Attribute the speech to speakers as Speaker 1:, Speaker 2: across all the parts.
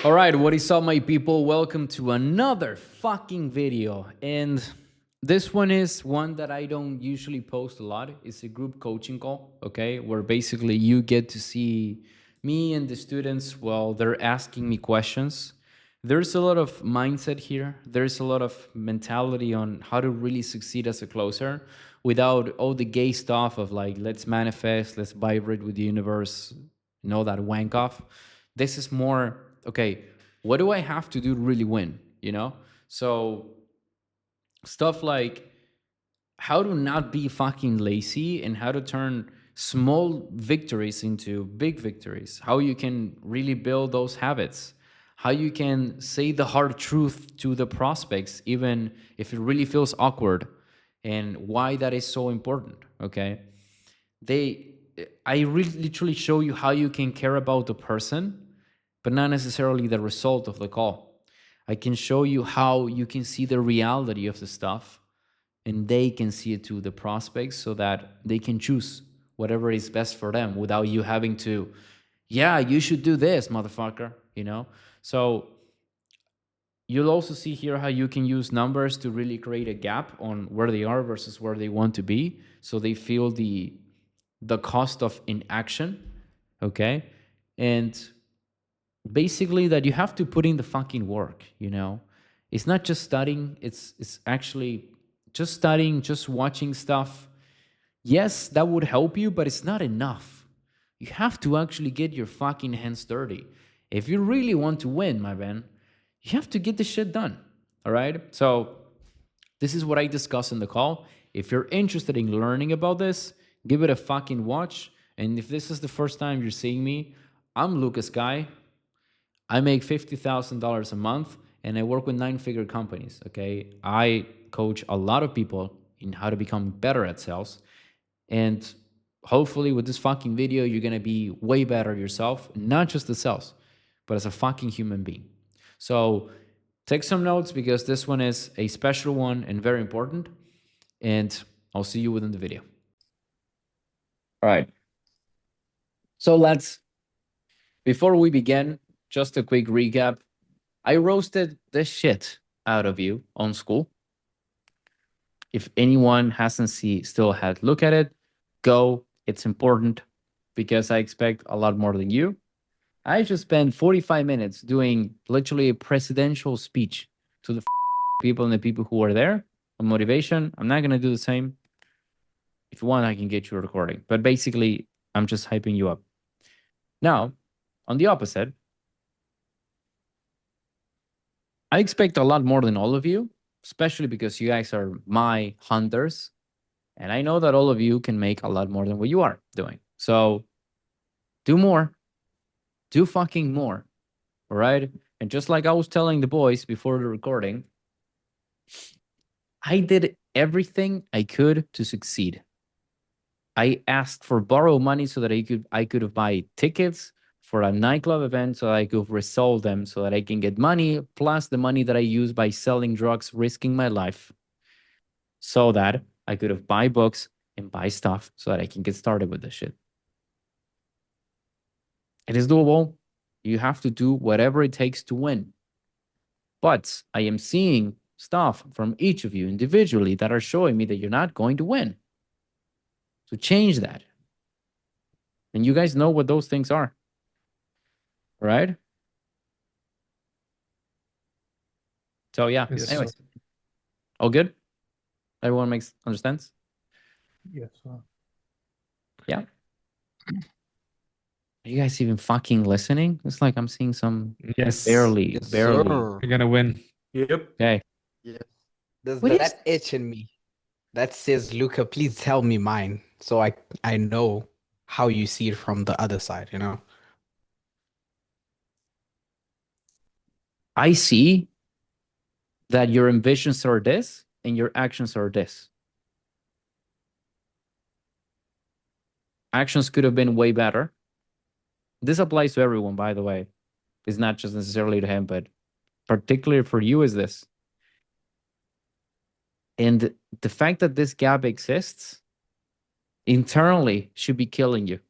Speaker 1: All right, what is up, my people? Welcome to another fucking video. And this one is one that I don't usually post a lot. It's a group coaching call, okay? Where basically you get to see me and the students while they're asking me questions. There's a lot of mindset here. There's a lot of mentality on how to really succeed as a closer without all the gay stuff of like, let's manifest, let's vibrate with the universe, and all that wank off. This is more, okay, what do I have to do to really win? You know? So stuff like how to not be fucking lazy and how to turn small victories into big victories, how you can really build those habits, how you can say the hard truth to the prospects, even if it really feels awkward, and why that is so important. Okay. I really literally show you how you can care about the person, but not necessarily the result of the call. I can show you how you can see the reality of the stuff and they can see it to the prospects so that they can choose whatever is best for them without you having to, yeah, you should do this, motherfucker, you know? So you'll also see here how you can use numbers to really create a gap on where they are versus where they want to be, so they feel the cost of inaction, okay? And basically that you have to put in the fucking work, you know? It's not just studying, it's actually just studying, just watching stuff. Yes, that would help you, but it's not enough. You have to actually get your fucking hands dirty. If you really want to win, my man, you have to get the shit done. All right? So this is what I discuss in the call. If you're interested in learning about this, give it a fucking watch. And if this is the first time you're seeing me, I'm Lucas Guy. I make $50,000 a month and I work with 9-figure companies. Okay. I coach a lot of people in how to become better at sales. And hopefully, with this fucking video, you're going to be way better yourself, not just the sales, but as a fucking human being. So take some notes because this one is a special one and very important. And I'll see you within the video. All right. So before we begin, just a quick recap. I roasted the shit out of you on school. If anyone hasn't still had look at it, go. It's important because I expect a lot more than you. I just spent 45 minutes doing literally a presidential speech to the people and the people who are there on motivation. I'm not going to do the same. If you want, I can get you a recording. But basically, I'm just hyping you up. Now, on the opposite, I expect a lot more than all of you, especially because you guys are my hunters. And I know that all of you can make a lot more than what you are doing. So do more. Do fucking more. All right. And just like I was telling the boys before the recording, I did everything I could to succeed. I asked for borrow money so that I could buy tickets for a nightclub event so I could resell them so that I can get money plus the money that I use by selling drugs, risking my life, so that I could have buy books and buy stuff so that I can get started with this shit. It is doable. You have to do whatever it takes to win. But I am seeing stuff from each of you individually that are showing me that you're not going to win. So change that. And you guys know what those things are, right? So yeah,
Speaker 2: Yes,
Speaker 1: anyways,
Speaker 2: sir.
Speaker 1: all good? Everyone understands?
Speaker 2: Yes, sir.
Speaker 1: Yeah. Are you guys even fucking listening? It's like I'm seeing some
Speaker 2: Yes.
Speaker 1: barely.
Speaker 3: Sir.
Speaker 2: We're gonna win.
Speaker 3: Yep.
Speaker 1: Okay.
Speaker 3: Yes. There's
Speaker 1: What is
Speaker 3: that itch in me that says, Luca, please tell me mine so I know how you see it from the other side, you know?
Speaker 1: I see that your ambitions are this and your actions are this. Actions could have been way better. This applies to everyone, by the way. It's not just necessarily to him, but particularly for you is this. And the fact that this gap exists internally should be killing you.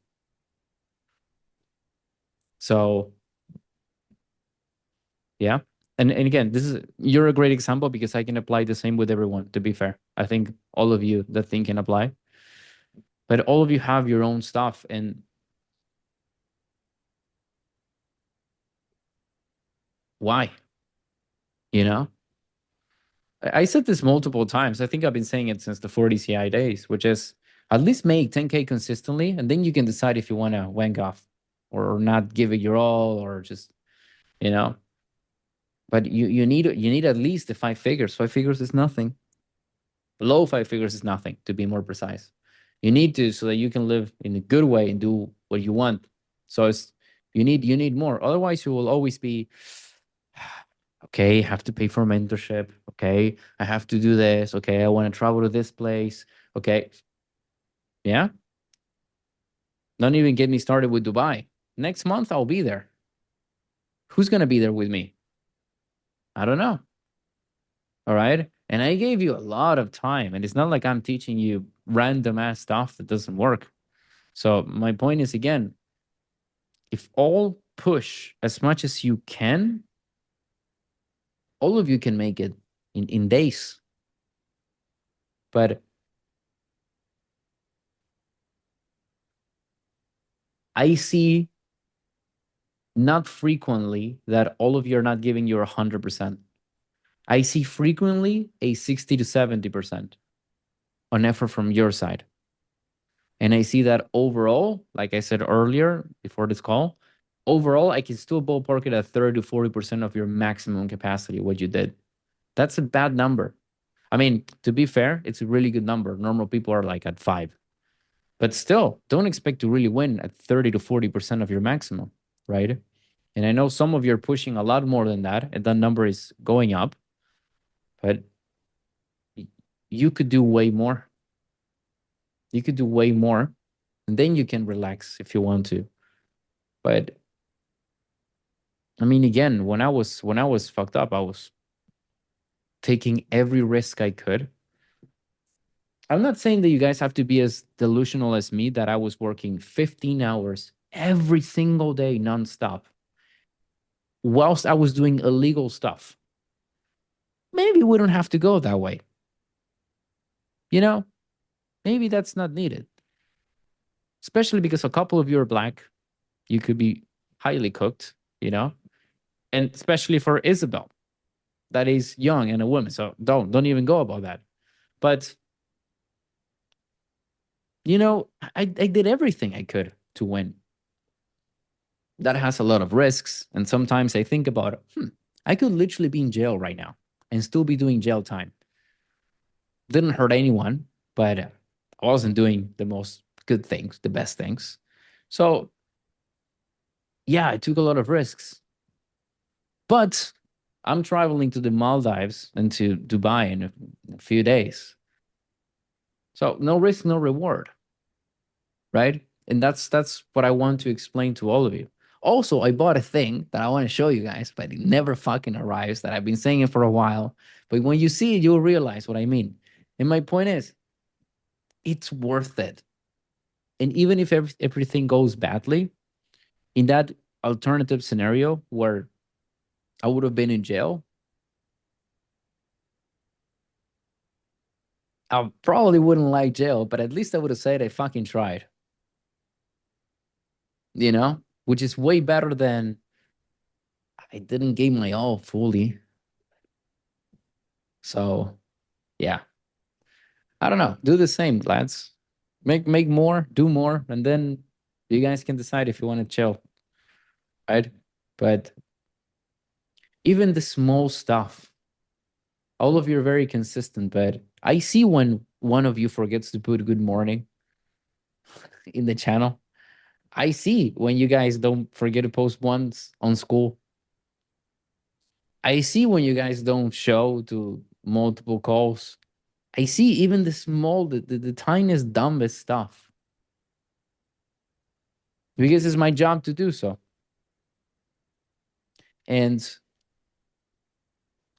Speaker 1: So Yeah. And again, you're a great example because I can apply the same with everyone, to be fair. I think all of you that thing can apply. But all of you have your own stuff, and why? You know? I said this multiple times. I think I've been saying it since the 40 CI days, which is at least make 10K consistently, and then you can decide if you want to wank off or not give it your all, or just, you know. But you need at least the 5 figures. 5 figures is nothing. Below 5 figures is nothing, to be more precise. You need to, so that you can live in a good way and do what you want. So you need more. Otherwise, you will always be, okay, I have to pay for mentorship. Okay, I have to do this. Okay, I want to travel to this place. Okay. Yeah. Don't even get me started with Dubai. Next month, I'll be there. Who's going to be there with me? I don't know. All right. And I gave you a lot of time. And it's not like I'm teaching you random ass stuff that doesn't work. So my point is, again, if all push as much as you can, all of you can make it in days. But I see not frequently that all of you are not giving your 100%. I see frequently a 60 to 70% on effort from your side. And I see that overall, like I said earlier before this call, overall, I can still ballpark it at 30 to 40% of your maximum capacity, what you did. That's a bad number. I mean, to be fair, it's a really good number. Normal people are like at 5. But still, don't expect to really win at 30 to 40% of your maximum, right? And I know some of you are pushing a lot more than that, and that number is going up. But you could do way more. You could do way more, and then you can relax if you want to. But I mean, again, when I was fucked up, I was taking every risk I could. I'm not saying that you guys have to be as delusional as me, that I was working 15 hours every single day nonstop whilst I was doing illegal stuff. Maybe we don't have to go that way. You know, maybe that's not needed. Especially because a couple of you are black. You could be highly cooked, you know? And especially for Isabel, that is young and a woman. So don't even go about that. But you know, I did everything I could to win. That has a lot of risks. And sometimes I think about, I could literally be in jail right now and still be doing jail time. Didn't hurt anyone, but I wasn't doing the most good things, the best things. So yeah, I took a lot of risks. But I'm traveling to the Maldives and to Dubai in a few days. So no risk, no reward. Right? And that's what I want to explain to all of you. Also, I bought a thing that I want to show you guys, but it never fucking arrives, that I've been saying it for a while. But when you see it, you'll realize what I mean. And my point is, it's worth it. And even if everything goes badly, in that alternative scenario where I would have been in jail, I probably wouldn't like jail, but at least I would have said I fucking tried. You know? Which is way better than I didn't give my all fully. So yeah. I don't know. Do the same, lads. Make more, do more, and then you guys can decide if you want to chill. Right? But even the small stuff, all of you are very consistent, but I see when one of you forgets to put good morning in the channel. I see when you guys don't forget to post once on school. I see when you guys don't show to multiple calls. I see even the small, the tiniest, dumbest stuff. Because it's my job to do so. And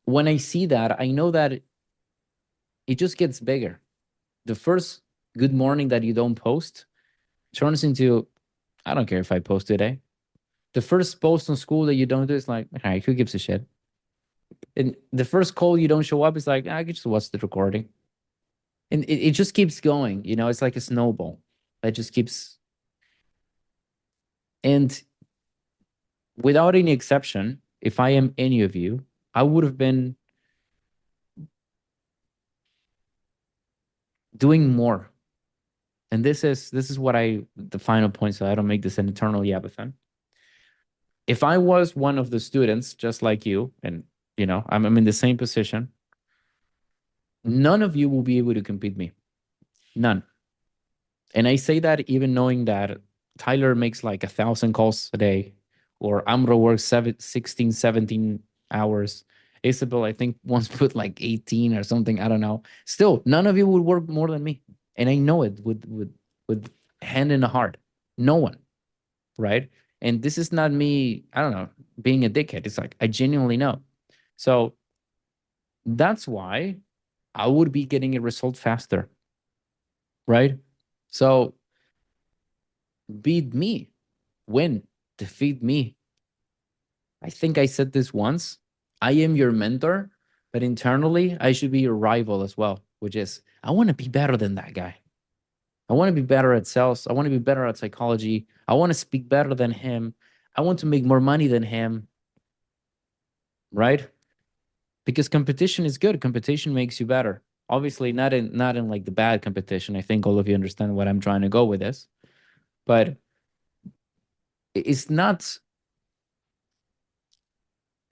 Speaker 1: when I see that, I know that it just gets bigger. The first good morning that you don't post turns into, I don't care if I post today. The first post on school that you don't do is like, all right, who gives a shit? And the first call you don't show up is like, I can just watch the recording. And it just keeps going, you know, it's like a snowball that just keeps. And without any exception, if I am any of you, I would have been doing more. And this is what the final point, so I don't make this an eternal yabathon. If I was one of the students, just like you, and you know, I'm in the same position, none of you will be able to compete me. None. And I say that even knowing that Tyler makes like 1,000 calls a day, or Amro works 16, 17 hours. Isabel, I think, once put like 18 or something. I don't know. Still, none of you would work more than me. And I know it with hand in the heart. No one. Right. And this is not me, I don't know, being a dickhead. It's like I genuinely know. So that's why I would be getting a result faster. Right. So beat me, win, defeat me. I think I said this once. I am your mentor, but internally, I should be your rival as well, which is I want to be better than that guy. I want to be better at sales. I want to be better at psychology. I want to speak better than him. I want to make more money than him. Right? Because competition is good. Competition makes you better. Obviously, not in like the bad competition. I think all of you understand what I'm trying to go with this. But it's not.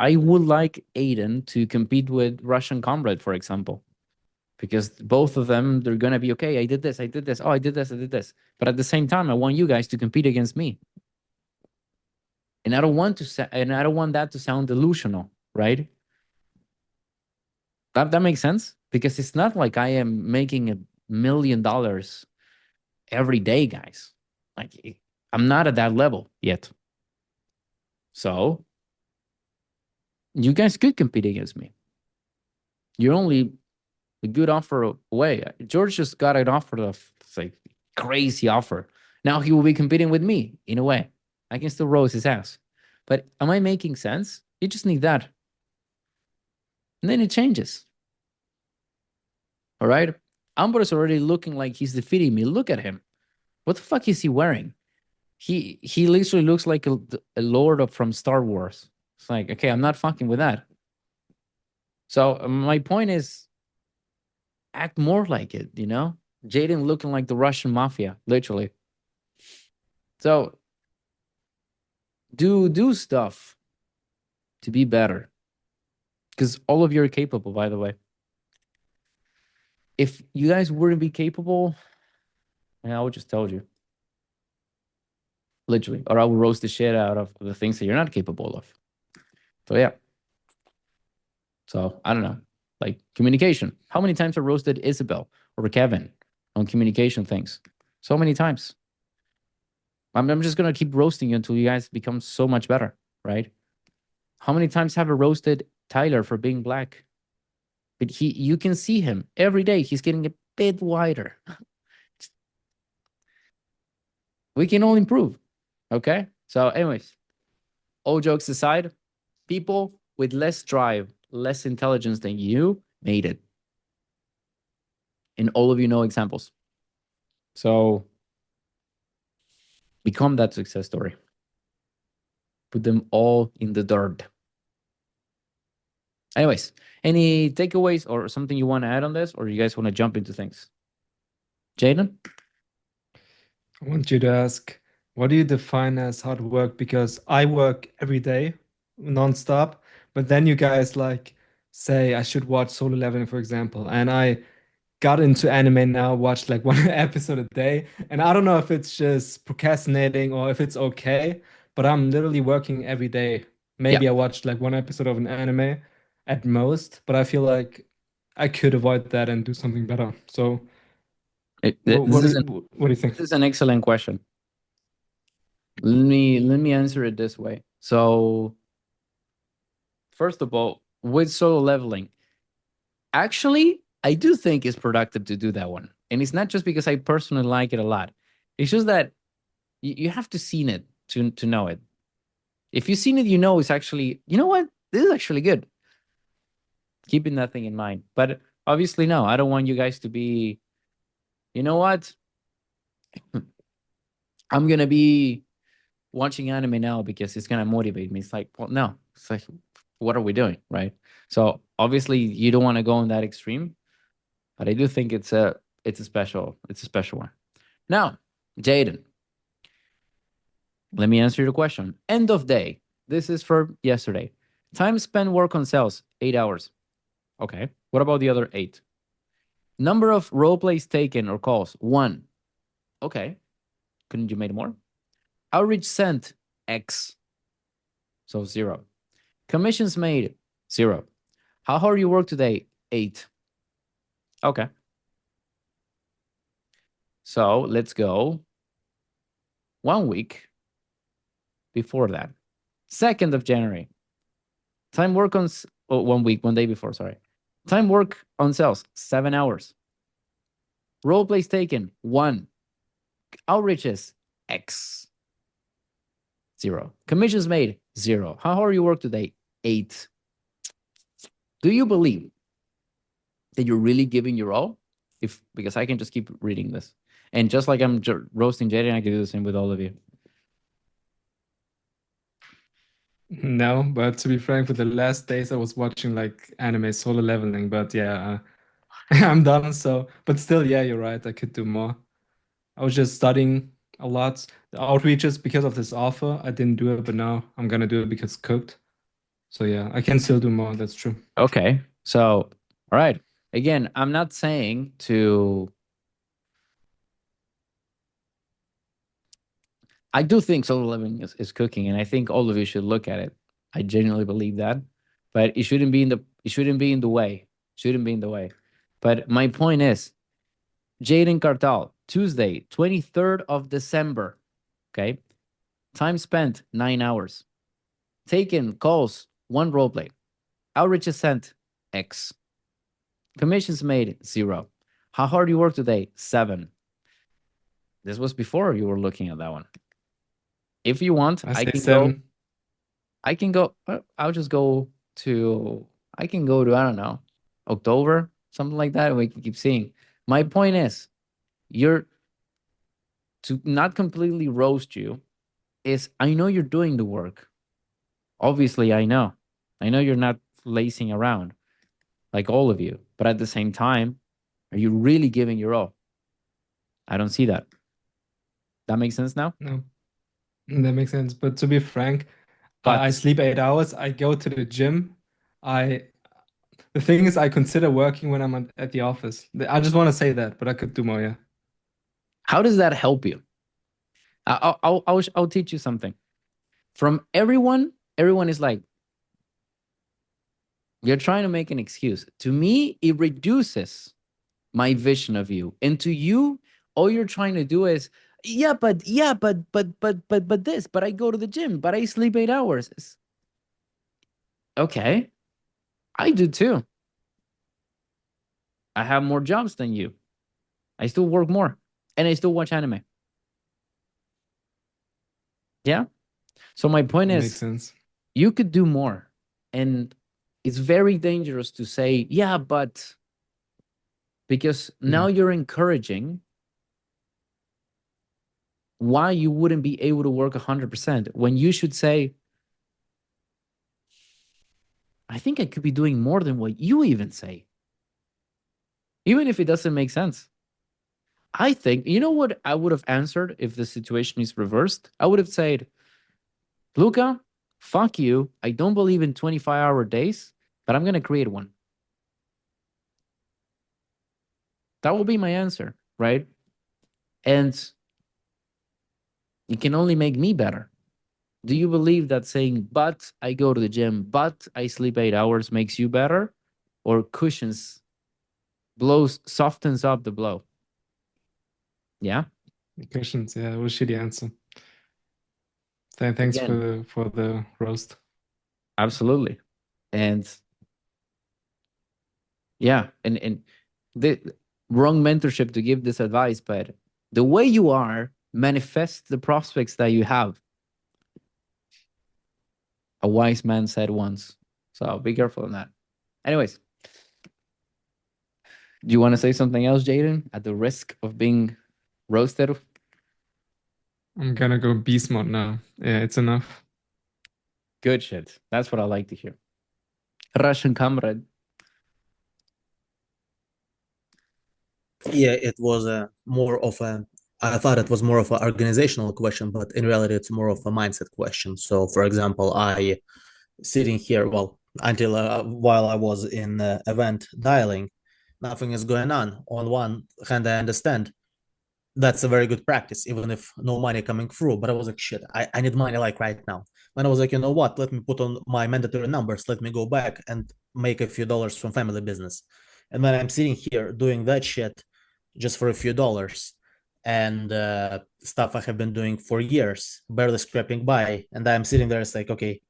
Speaker 1: I would like Aiden to compete with Russian Comrade, for example, because both of them, they're going to be, okay, I did this. Oh, I did this. But at the same time, I want you guys to compete against me. And I don't want that to sound delusional, right? That makes sense, because it's not like I am making $1 million every day, guys. Like, I'm not at that level yet. So you guys could compete against me. You're only a good offer away. George just got an offer of, it's like, crazy offer. Now he will be competing with me in a way. I can still roast his ass. But am I making sense? You just need that. And then it changes. All right? Amber's already looking like he's defeating me. Look at him. What the fuck is he wearing? He literally looks like a lord from Star Wars. It's like, okay, I'm not fucking with that. So my point is, act more like it, you know? Jaden looking like the Russian mafia, literally. So do stuff to be better. Because all of you are capable, by the way. If you guys wouldn't be capable, I would just tell you. Literally. Or I will roast the shit out of the things that you're not capable of. So yeah. So I don't know. Like communication. How many times I roasted Isabel or Kevin on communication things? So many times. I'm just gonna keep roasting you until you guys become so much better, right? How many times have I roasted Tyler for being black? But you can see him every day. He's getting a bit wider. We can all improve. Okay. So, anyways, all jokes aside, people with less drive, less intelligence than you made it. And all of you know examples. So become that success story. Put them all in the dirt. Anyways, any takeaways or something you want to add on this, or you guys want to jump into things? Jaden?
Speaker 2: I want you to ask, what do you define as hard work? Because I work every day, nonstop, but then you guys like say I should watch Solo Leveling, for example, and I got into anime now, watched like one episode a day, and I don't know if it's just procrastinating or if it's okay, but I'm literally working every day. Maybe
Speaker 1: Yeah.
Speaker 2: I watched like one episode of an anime at most, but I feel like I could avoid that and do something better. So, what do you think?
Speaker 1: This is an excellent question. Let me answer it this way. So, first of all, with solo leveling, actually, I do think it's productive to do that one. And it's not just because I personally like it a lot. It's just that you have to seen it to know it. If you've seen it, you know it's actually, you know what? This is actually good. Keeping that thing in mind. But obviously, no, I don't want you guys to be, you know what? I'm going to be watching anime now because it's going to motivate me. It's like, well, no, it's like, what are we doing? Right. So obviously you don't want to go in that extreme, but I do think it's a special one. Now, Jaden, let me answer your question. End of day. This is for yesterday. Time spent work on cells, 8 hours. Okay. What about the other 8? Number of role plays taken or calls, 1. Okay. Couldn't you make more? Outreach sent, X. So 0. Commissions made, 0. How hard you work today? 8. Okay. So let's go 1 week before that. 2nd of January. Time work on 1 week, 1 day before, sorry. Time work on cells, 7 hours. Role plays taken, 1. Outreaches, X. 0. Commissions made, 0. How hard you work today? 8. Do you believe that you're really giving your all? Because I can just keep reading this. And just like I'm roasting Jaden, I can do the same with all of you.
Speaker 2: No, but to be frank, for the last days I was watching like anime Solo Leveling, but yeah, I'm done. So, but still, yeah, you're right. I could do more. I was just studying a lot. The outreaches because of this offer, I didn't do it, but now I'm gonna do it because it's cooked. So yeah, I can still do more. That's true.
Speaker 1: Okay. So, all right. Again, I'm not saying to. I do think solo living is cooking, and I think all of you should look at it. I genuinely believe that, but it shouldn't be in the way. Shouldn't be in the way. But my point is, Jaden Cartal, Tuesday, 23rd of December. Okay. Time spent, 9 hours. Taken calls, 1 roleplay. Outreach sent, X. Commissions made, 0. How hard you work today? 7. This was before you were looking at that one. If you want,
Speaker 2: I
Speaker 1: I
Speaker 2: say
Speaker 1: can
Speaker 2: 7.
Speaker 1: go. I can go. I'll just go to. I can go to, I don't know, October, something like that. We can keep seeing. My point is, you're to not completely roast you. Is I know you're doing the work. Obviously, I know. I know you're not lacing around like all of you, but at the same time, are you really giving your all? I don't see that. That makes sense now.
Speaker 2: No, that makes sense. But to be frank, I
Speaker 1: But
Speaker 2: sleep 8 hours. I go to the gym. I The thing is, I consider working when I'm at the office. I just want to say that, but I could do more. Yeah.
Speaker 1: how does that help you? I'll teach you something. From everyone is like, you're trying to make an excuse. To me, it reduces my vision of you. And to you, all you're trying to do is, but this, but I go to the gym, but I sleep 8 hours. Okay, I do too. I have more jobs than you. I still work more and I still watch anime. Yeah. So my point
Speaker 2: Makes
Speaker 1: is,
Speaker 2: sense.
Speaker 1: you could do more. And it's very dangerous to say, yeah, but because now you're encouraging why you wouldn't be able to work 100% when you should say, I think I could be doing more than what you even say. Even if it doesn't make sense. I think, you know what I would have answered if the situation is reversed? I would have said, Luca, fuck you. I don't believe in 25-hour days, but I'm going to create one. That will be my answer, right? And it can only make me better. Do you believe that saying, but I go to the gym, but I sleep 8 hours makes you better? Or softens up the blow? Yeah.
Speaker 2: Questions. Yeah, it was shitty answer. Thanks
Speaker 1: Again,
Speaker 2: for the roast.
Speaker 1: absolutely. And yeah, and the wrong mentorship to give this advice, but the way you are manifests the prospects that you have. a wise man said once. So be careful on that. Anyways, do you want to say something else, Jaden, at the risk of being roasted?
Speaker 2: I'm gonna go beast mode now. Yeah, it's enough.
Speaker 1: Good shit. That's what I like to hear. Russian comrade.
Speaker 4: Yeah, it was a more of a. I thought it was more of an organizational question, but in reality, it's more of a mindset question. So, for example, I sitting here, well, until while I was in the event dialing, nothing is going on. On one hand, I understand that's a very good practice, even if no money coming through. But I was like, shit, I need money like right now. And I was like, you know what? Let me put on my mandatory numbers. Let me go back and make a few dollars from family business. And then I'm sitting here doing that shit just for a few dollars and stuff I have been doing for years, barely scraping by. And I'm sitting there, it's like, okay,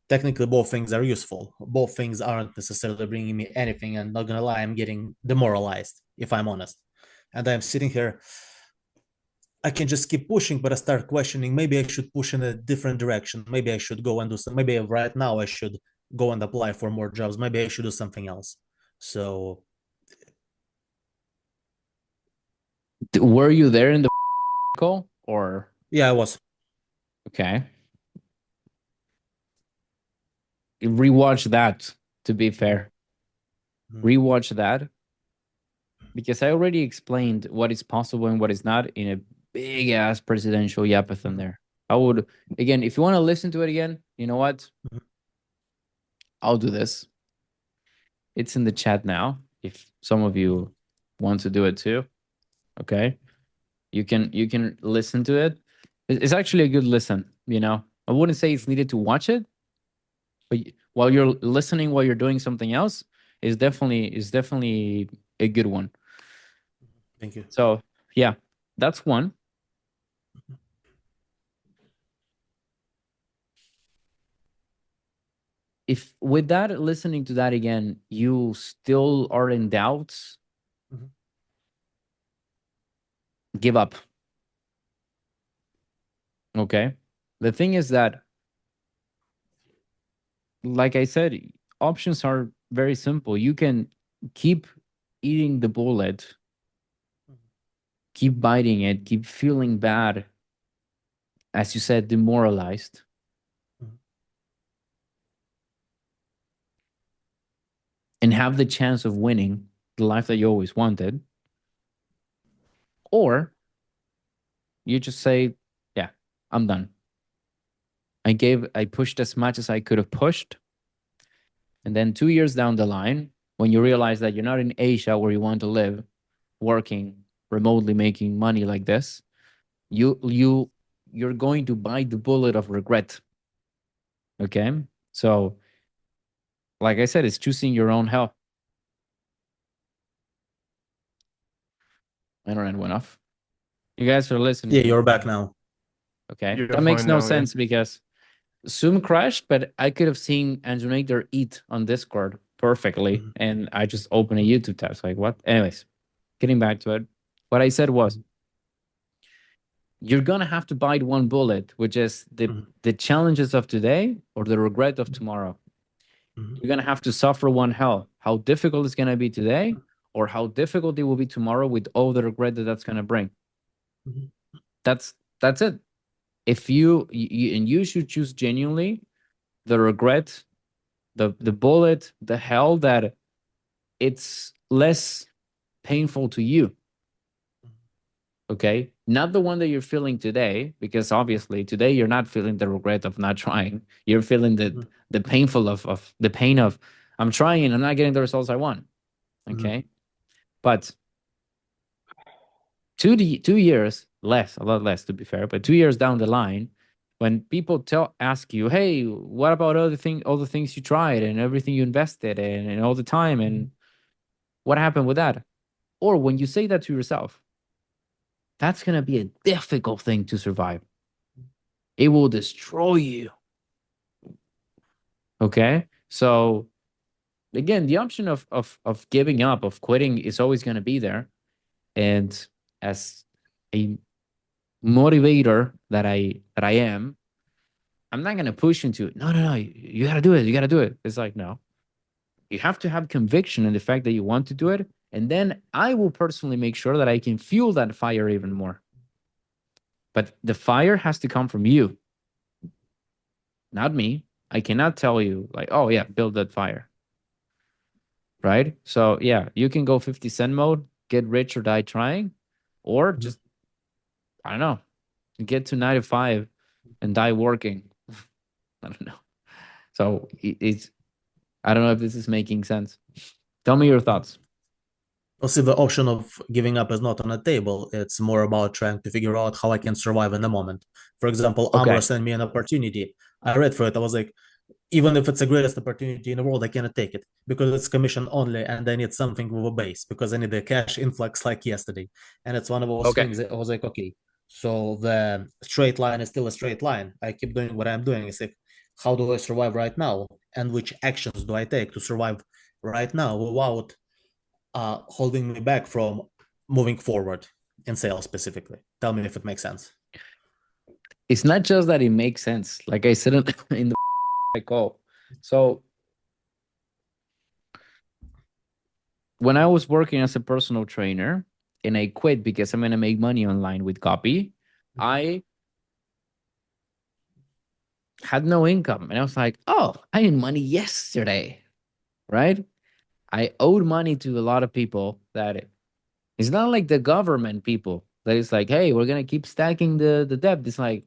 Speaker 4: technically both things are useful. Both things aren't necessarily bringing me anything. And not gonna lie, I'm getting demoralized, if I'm honest. And I'm sitting here, I can just keep pushing, but I start questioning. Maybe I should push in a different direction. Maybe I should go and do some. Maybe right now I should go and apply for more jobs. Maybe I should do something else. So
Speaker 1: Were you there in the call or
Speaker 4: yeah, I was.
Speaker 1: okay? Rewatch that, to be fair. Rewatch that because I already explained what is possible and what is not in a big ass presidential yapathon there. I would, again, if you want to listen to it again, you know what? I'll do this. It's in the chat now. If some of you want to do it too, okay, you can listen to it. It's actually a good listen. You know, I wouldn't say it's needed to watch it, but while you're listening, while you're doing something else, is definitely a good one.
Speaker 4: Thank you.
Speaker 1: So yeah, that's one. If with that, listening to that again, you still are in doubts, give up. Okay. The thing is that, like I said, options are very simple. You can keep eating the bullet, keep biting it, keep feeling bad, as you said, demoralized. And have the chance of winning the life that you always wanted. Or you just say, yeah, I'm done. I pushed as much as I could have pushed. And then 2 years down the line, when you realize that you're not in Asia where you want to live, working remotely, making money like this, you're going to bite the bullet of regret. Okay? So, like I said, it's choosing your own hell. Internet went off. You guys are listening.
Speaker 4: Yeah, you're back now.
Speaker 1: Okay.
Speaker 5: You're
Speaker 1: That makes
Speaker 5: fine
Speaker 1: no
Speaker 5: now,
Speaker 1: sense because Zoom crashed, but I could have seen Anjonator eat on Discord perfectly. And I just opened a YouTube tab. So like, what? Anyways, getting back to it. What I said was, you're gonna have to bite one bullet, which is the challenges of today or the regret of tomorrow. You're gonna have to suffer one hell. How difficult it's gonna be today, or how difficult it will be tomorrow with all the regret that that's gonna bring. That's it. If you and you should choose genuinely the regret, the bullet, the hell that it's less painful to you. Okay, not the one that you're feeling today, because obviously today you're not feeling the regret of not trying. You're feeling the painful of the pain of I'm trying and I'm not getting the results I want. Okay, but 2 years less, a lot less to be fair, but 2 years down the line, when people ask you, hey, what about all the things you tried and everything you invested in and all the time and what happened with that? Or when you say that to yourself, that's going to be a difficult thing to survive. It will destroy you. Okay? So again, the option of giving up, of quitting is always going to be there. And as a motivator that I am, I'm not gonna push you into it. No, no, no. You gotta do it. You gotta do it. It's like, no. You have to have conviction in the fact that you want to do it. And then I will personally make sure that I can fuel that fire even more. But the fire has to come from you, not me. I cannot tell you, like, oh, yeah, build that fire. Right? So, yeah, you can go 50 Cent mode, get rich or die trying, or just, I don't know, get to 9 to 5 and die working. I don't know. So, it's, I don't know if this is making sense. Tell me your thoughts.
Speaker 4: Well, see, the option of giving up is not on the table. It's more about trying to figure out how I can survive in the moment. For example,
Speaker 1: Okay.
Speaker 4: Ambra sent me an opportunity. I read for it. I was like, even if it's the greatest opportunity in the world, I cannot take it because it's commission only and I need something with a base because I need a cash influx like yesterday. And it's one of those
Speaker 1: Okay.
Speaker 4: things that I was like, okay, so the straight line is still a straight line. I keep doing what I'm doing. It's like, how do I survive right now? And which actions do I take to survive right now without holding me back from moving forward in sales specifically? Tell me if it makes sense.
Speaker 1: It's not just that it makes sense. Like I said in the call. So when I was working as a personal trainer and I quit because I'm gonna make money online with copy, I had no income. And I was like, oh, I made money yesterday. Right? I owed money to a lot of people that it's not like the government people that is like, hey, we're gonna keep stacking the debt. It's like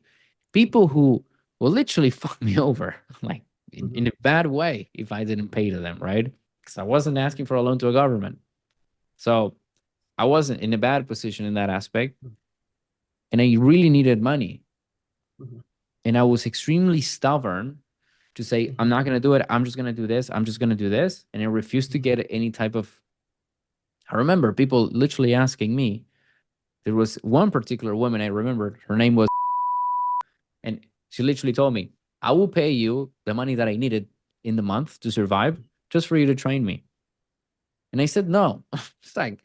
Speaker 1: people who will literally fuck me over, like in a bad way if I didn't pay to them, right? Because I wasn't asking for a loan to a government. So I wasn't in a bad position in that aspect. And I really needed money. And I was extremely stubborn to say, I'm not gonna do it. I'm just gonna do this. I'm just gonna do this. And I refused to get any type of. I remember people literally asking me. There was one particular woman I remembered. Her name was, and she literally told me, I will pay you the money that I needed in the month to survive just for you to train me. And I said, no. It's like,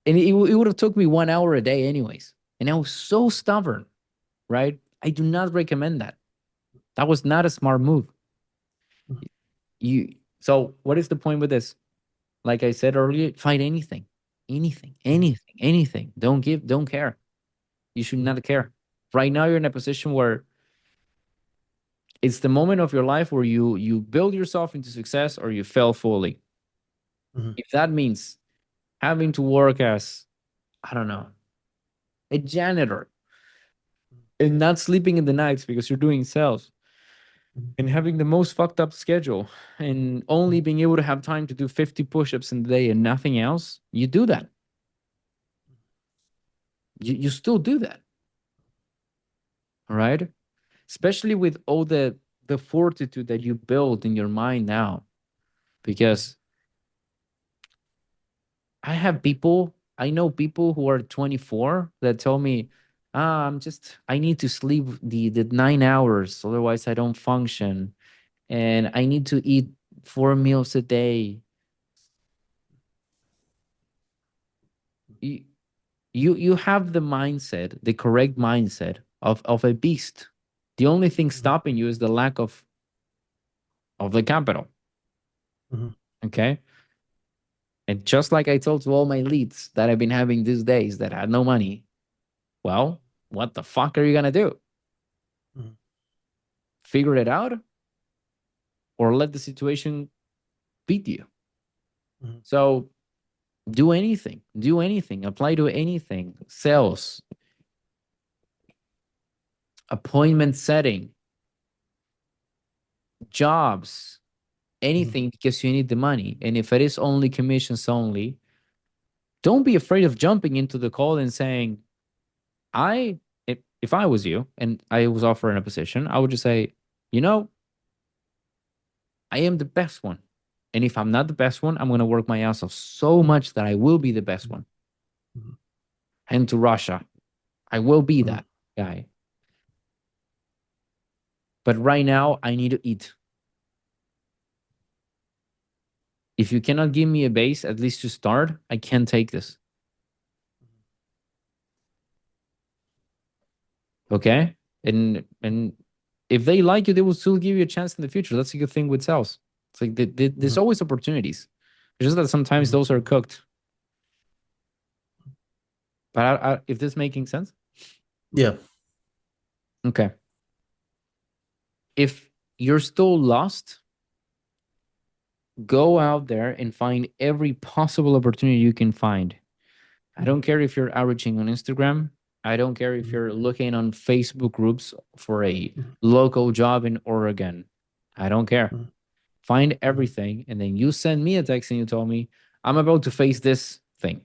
Speaker 1: and it would have took me 1 hour a day anyways. And I was so stubborn, right? I do not recommend that. That was not a smart move. So what is the point with this? Like I said earlier, fight anything, anything. Don't care. You should not care. Right now, you're in a position where it's the moment of your life where you build yourself into success or you fail fully. If that means having to work as, I don't know, a janitor and not sleeping in the nights because you're doing sales and having the most fucked up schedule and only being able to have time to do 50 push-ups in the day and nothing else, you do that. You still do that. All right? Especially with all the fortitude that you build in your mind now. Because I know people who are 24 that tell me, I need to sleep the 9 hours, otherwise I don't function. And I need to eat 4 meals a day. You have the mindset, the correct mindset of a beast. The only thing stopping you is the lack of the capital. Okay. And just like I told to all my leads that I've been having these days that had no money, well, what the fuck are you gonna do? Figure it out or let the situation beat you? So do anything, apply to anything, sales, appointment setting, jobs, anything, because you need the money. And if it is only commissions only, don't be afraid of jumping into the call and saying, if I was you and I was offering a position, I would just say, I am the best one. And if I'm not the best one, I'm going to work my ass off so much that I will be the best one. And to Russia, I will be that guy. But right now, I need to eat. If you cannot give me a base, at least to start, I can't take this. Okay? And if they like you, they will still give you a chance in the future. That's a good thing with sales. It's like there's always opportunities. It's just that sometimes those are cooked. But if this making sense?
Speaker 4: Yeah.
Speaker 1: Okay. If you're still lost, go out there and find every possible opportunity you can find. I don't care if you're averaging on Instagram. I don't care if you're looking on Facebook groups for a local job in Oregon. I don't care. Find everything, and then you send me a text and you tell me, I'm about to face this thing.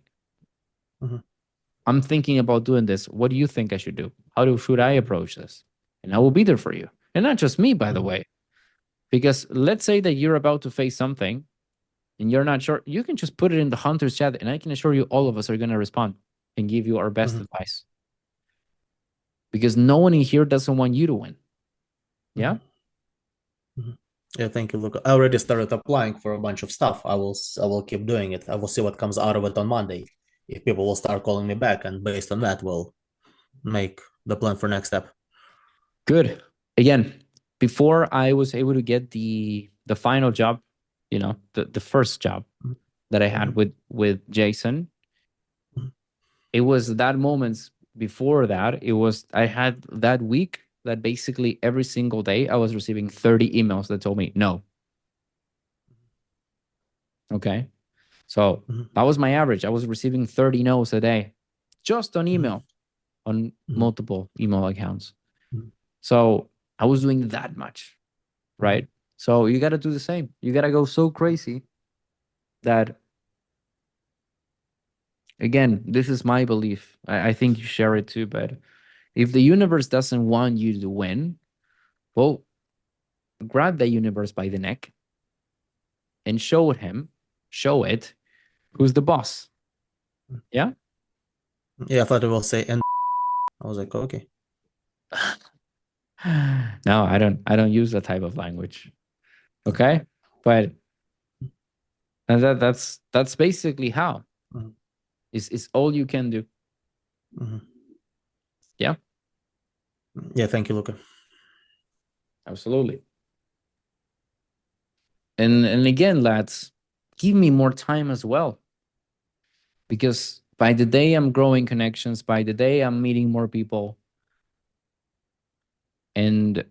Speaker 1: I'm thinking about doing this. What do you think I should do? Should I approach this? And I will be there for you. And not just me, by the way. Because let's say that you're about to face something and you're not sure, you can just put it in the Hunter's chat, and I can assure you all of us are going to respond and give you our best advice. Because no one in here doesn't want you to win. Yeah?
Speaker 4: Yeah, thank you, Luca. I already started applying for a bunch of stuff. I will keep doing it. I will see what comes out of it on Monday. If people will start calling me back, and based on that, we'll make the plan for next step.
Speaker 1: Good. Again, before I was able to get the final job, you know, the first job that I had with Jason, it was that moments before that, I had that week that basically every single day I was receiving 30 emails that told me no. Okay. So that was my average. I was receiving 30 no's a day just on email, on multiple email accounts. So I was doing that much, right? So you got to do the same. You got to go so crazy that, again, this is my belief. I think you share it too, but if the universe doesn't want you to win, well, grab the universe by the neck and show it who's the boss. Yeah?
Speaker 4: Yeah, I thought it will say and I was like, okay.
Speaker 1: No, I don't use that type of language. Okay? But and that's basically how. It's all you can do. Yeah?
Speaker 4: Yeah, thank you, Luca.
Speaker 1: Absolutely. And again, lads, give me more time as well. Because by the day I'm growing connections, by the day I'm meeting more people, and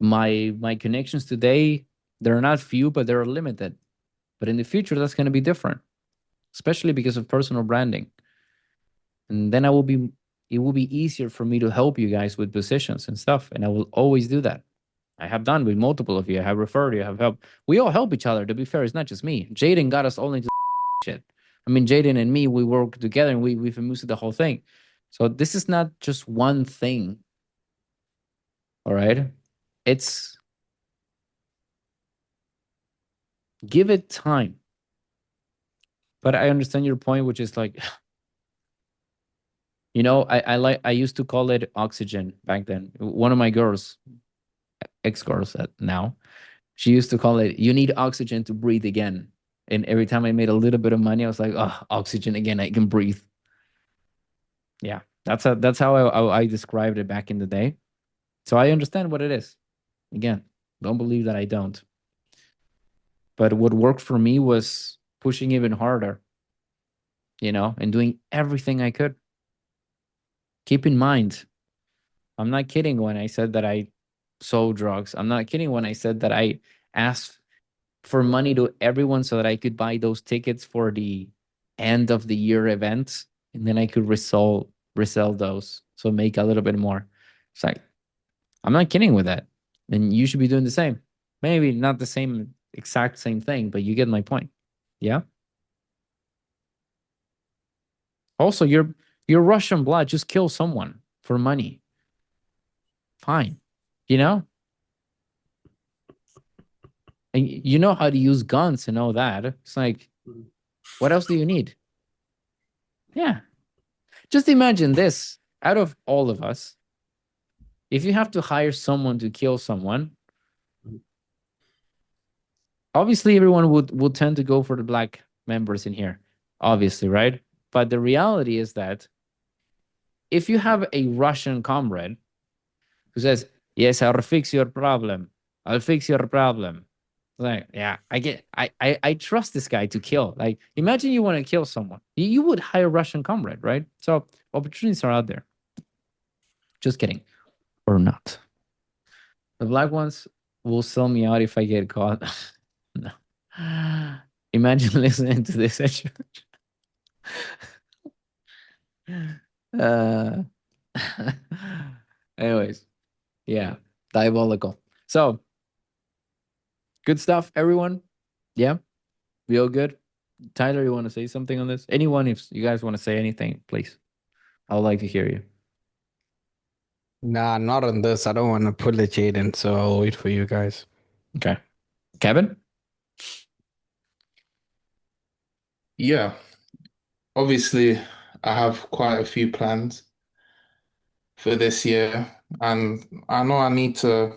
Speaker 1: my connections today, they're not few, but they're limited. But in the future, that's going to be different, especially because of personal branding. And then it will be easier for me to help you guys with positions and stuff. And I will always do that. I have done with multiple of you. I have referred you, I have helped. We all help each other. To be fair, it's not just me. Jaden got us all into shit. I mean, Jaden and me, we work together and we've moved the whole thing. So this is not just one thing. All right. It's give it time. But I understand your point, which is like, you know, I used to call it oxygen back then. One of my girls, ex-girls now, she used to call it, you need oxygen to breathe again. And every time I made a little bit of money, I was like, oh, oxygen again, I can breathe. Yeah, that's how I described it back in the day. So I understand what it is. Again, don't believe that I don't. But what worked for me was pushing even harder, you know, and doing everything I could. Keep in mind, I'm not kidding when I said that I sold drugs. I'm not kidding when I said that I asked for money to everyone so that I could buy those tickets for the end of the year events, and then I could resell those, so make a little bit more. It's like, I'm not kidding with that. And you should be doing the same. Maybe not the exact same thing, but you get my point. Yeah. Also, you're Russian blood. Just kill someone for money. Fine. You know? And you know how to use guns and all that. It's like, what else do you need? Yeah. Just imagine this. Out of all of us, if you have to hire someone to kill someone, obviously everyone would tend to go for the black members in here. Obviously, right? But the reality is that if you have a Russian comrade who says, Yes, I'll fix your problem. I'll fix your problem. Like, yeah, I trust this guy to kill. Like, imagine you want to kill someone. You would hire Russian comrade, right? So opportunities are out there. Just kidding. Or not. The black ones will sell me out if I get caught. No. Imagine listening to this. uh, anyways, yeah, diabolical. So, good stuff, everyone. Yeah, we all good. Tyler, you want to say something on this? Anyone, if you guys want to say anything, please. I would like to hear you.
Speaker 3: Nah, not on this. I don't want to pull a Jaden, so I'll wait for you guys.
Speaker 1: Okay. Kevin?
Speaker 5: Yeah, obviously, I have quite a few plans for this year, and I know I need to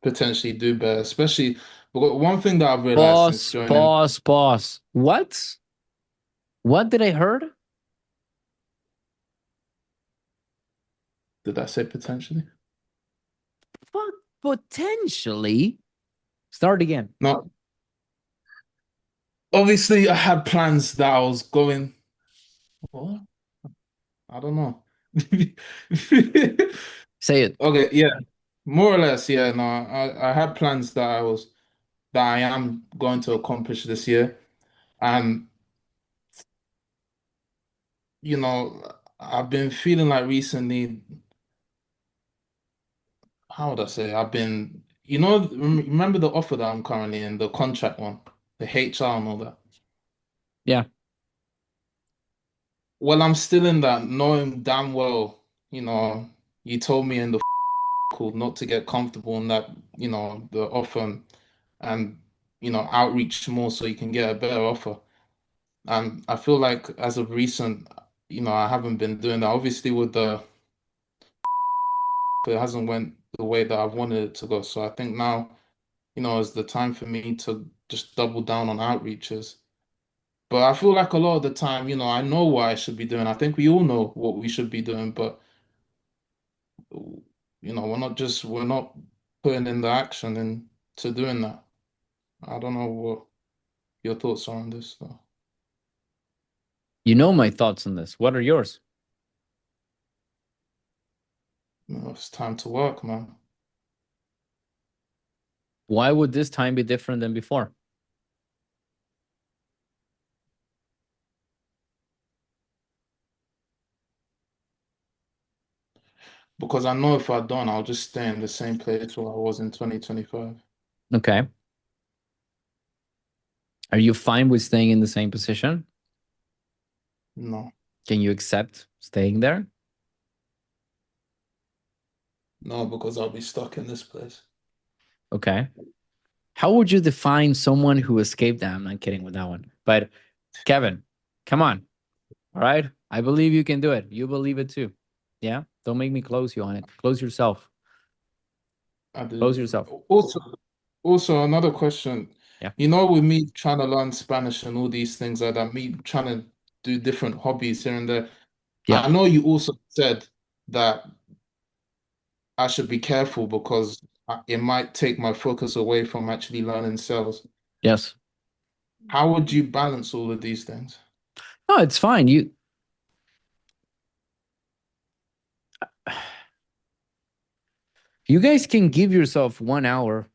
Speaker 5: potentially do better, especially because one thing that I've realized since joining.
Speaker 1: Pause. What did I heard?
Speaker 5: Did I say potentially?
Speaker 1: Fuck, potentially. Start again.
Speaker 5: No. Obviously, I had plans that I was going. What? I don't know.
Speaker 1: Say it.
Speaker 5: Okay, yeah, more or less, yeah. No, I had plans that I am going to accomplish this year, and I've been feeling like recently. How would I say? Remember the offer that I'm currently in, the contract one, the HR and all that.
Speaker 1: Yeah.
Speaker 5: Well, I'm still in that, knowing damn well, you told me in the call not to get comfortable in that, the offer and, outreach more so you can get a better offer. And I feel like as of recent, I haven't been doing that. Obviously, with it hasn't went the way that I've wanted it to go. So I think now, is the time for me to just double down on outreaches. But I feel like a lot of the time, I know what I should be doing. I think we all know what we should be doing, but we're not putting in the action into doing that. I don't know what your thoughts are on this though.
Speaker 1: You know my thoughts on this. What are yours?
Speaker 5: It's time to work, man.
Speaker 1: Why would this time be different than before?
Speaker 5: Because I know if I don't, I'll just stay in the same place where I was in 2025.
Speaker 1: Okay. Are you fine with staying in the same position?
Speaker 5: No.
Speaker 1: Can you accept staying there?
Speaker 5: No, because I'll be stuck in this place.
Speaker 1: Okay. How would you define someone who escaped that? I'm not kidding with that one. But Kevin, come on. All right. I believe you can do it. You believe it too. Yeah. Don't make me close you on it. Close yourself.
Speaker 5: I do.
Speaker 1: Close yourself.
Speaker 5: Also another question.
Speaker 1: Yeah.
Speaker 5: With me trying to learn Spanish and all these things like that, me trying to do different hobbies here and there.
Speaker 1: Yeah.
Speaker 5: I know you also said that I should be careful because it might take my focus away from actually learning sales.
Speaker 1: Yes.
Speaker 5: How would you balance all of these things?
Speaker 1: No, it's fine. You guys can give yourself 1 hour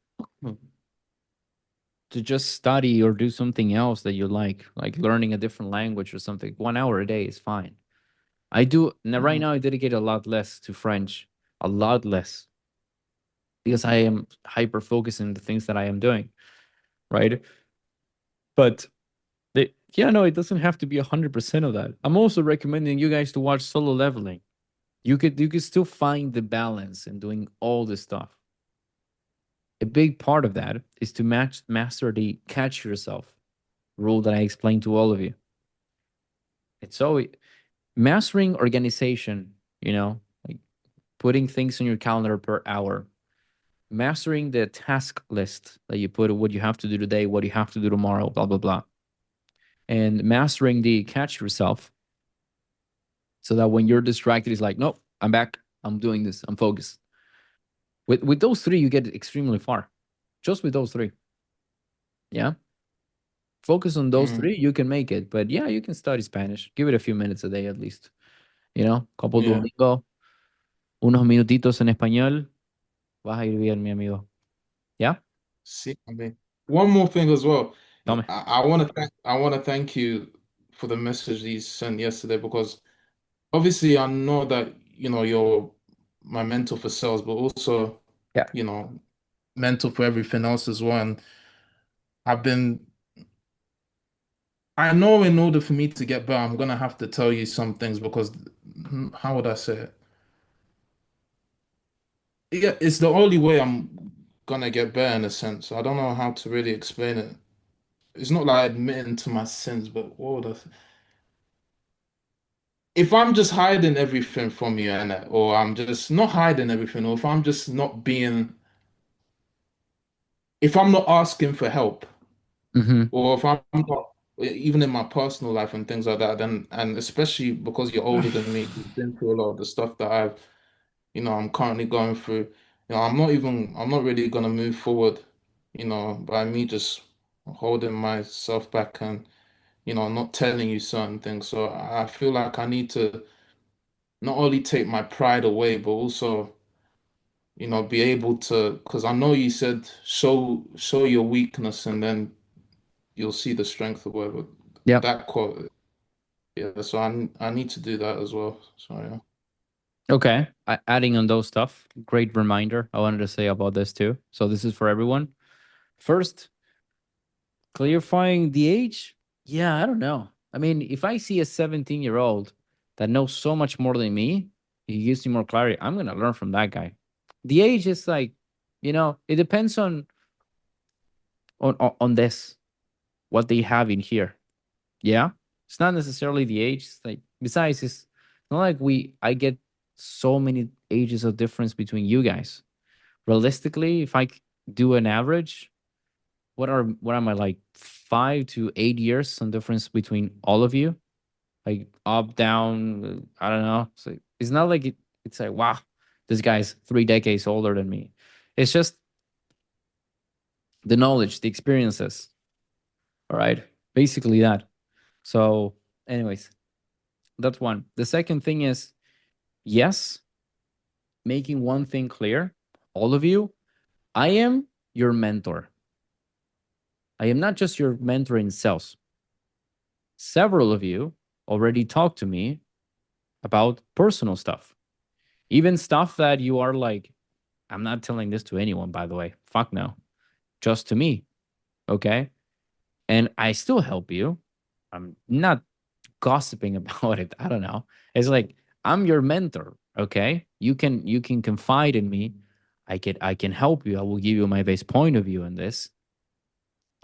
Speaker 1: to just study or do something else that you like learning a different language or something. 1 hour a day is fine. I do now. Right now, I dedicate a lot less to French, a lot less, because I am hyper focused on the things that I am doing, right? But no, it doesn't have to be 100% of that. I'm also recommending you guys to watch Solo Leveling. You could still find the balance in doing all this stuff. A big part of that is to master the catch yourself rule that I explained to all of you. It's so mastering organization, like putting things on your calendar per hour, mastering the task list that you put, what you have to do today, what you have to do tomorrow, blah, blah, blah. And mastering the catch yourself so that when you're distracted, it's like, nope, I'm back. I'm doing this. I'm focused. With those three, you get extremely far. Just with those three. Yeah. Focus on those
Speaker 5: Mm,
Speaker 1: three, you can make it. But yeah, you can study Spanish. Give it a few minutes a day at least. You know, couple
Speaker 5: yeah.
Speaker 1: Duolingo, unos minutitos en español. Vas a ir bien, mi amigo. Yeah?
Speaker 5: See, I mean, one more thing as well.
Speaker 1: Tell me.
Speaker 5: I want to thank you for the message that you sent yesterday because obviously I know that you're my mentor for sales, but also
Speaker 1: Yeah.
Speaker 5: mentor for everything else as well. And I've been I know in order for me to get better, I'm gonna have to tell you some things because how would I say it? Yeah, it's the only way I'm gonna get better in a sense. I don't know how to really explain it. It's not like admitting to my sins, but what would I say? If I'm just hiding everything from you, and or I'm just not hiding everything, or if I'm just not being, if I'm not asking for help,
Speaker 1: Mm-hmm.
Speaker 5: or if I'm not, even in my personal life and things like that, then, and especially because you're older than me, you've been through a lot of the stuff that I'm currently going through. I'm not really gonna move forward, by me just holding myself back and, not telling you certain things. So I feel like I need to not only take my pride away, but also, be able to, because I know you said show your weakness and then you'll see the strength of whatever
Speaker 1: Yep.
Speaker 5: that quote. Yeah, so I need to do that as well. So yeah.
Speaker 1: Okay. Adding on those stuff, great reminder. I wanted to say about this too. So this is for everyone. First, clarifying the age. Yeah, I don't know. I mean, if I see a 17-year-old that knows so much more than me, he gives me more clarity, I'm gonna learn from that guy. The age is like, it depends on this, what they have in here. Yeah. It's not necessarily the age. It's like besides, it's not like I get so many ages of difference between you guys. Realistically, if do an average, what am I like 5 to 8 years on difference between all of you? Like up, down, I don't know. So it's not like it's like, wow, this guy's 3 decades older than me. It's just the knowledge, the experiences. All right. Basically that. So, anyways, that's one. The second thing is, yes, making one thing clear, all of you, I am your mentor. I am not just your mentor in sales. Several of you already talked to me about personal stuff, even stuff that you are like, I'm not telling this to anyone, by the way. Fuck no. Just to me. Okay. And I still help you. I'm not gossiping about it. I don't know. It's like I'm your mentor. Okay. You can confide in me. I can help you. I will give you my best point of view on this.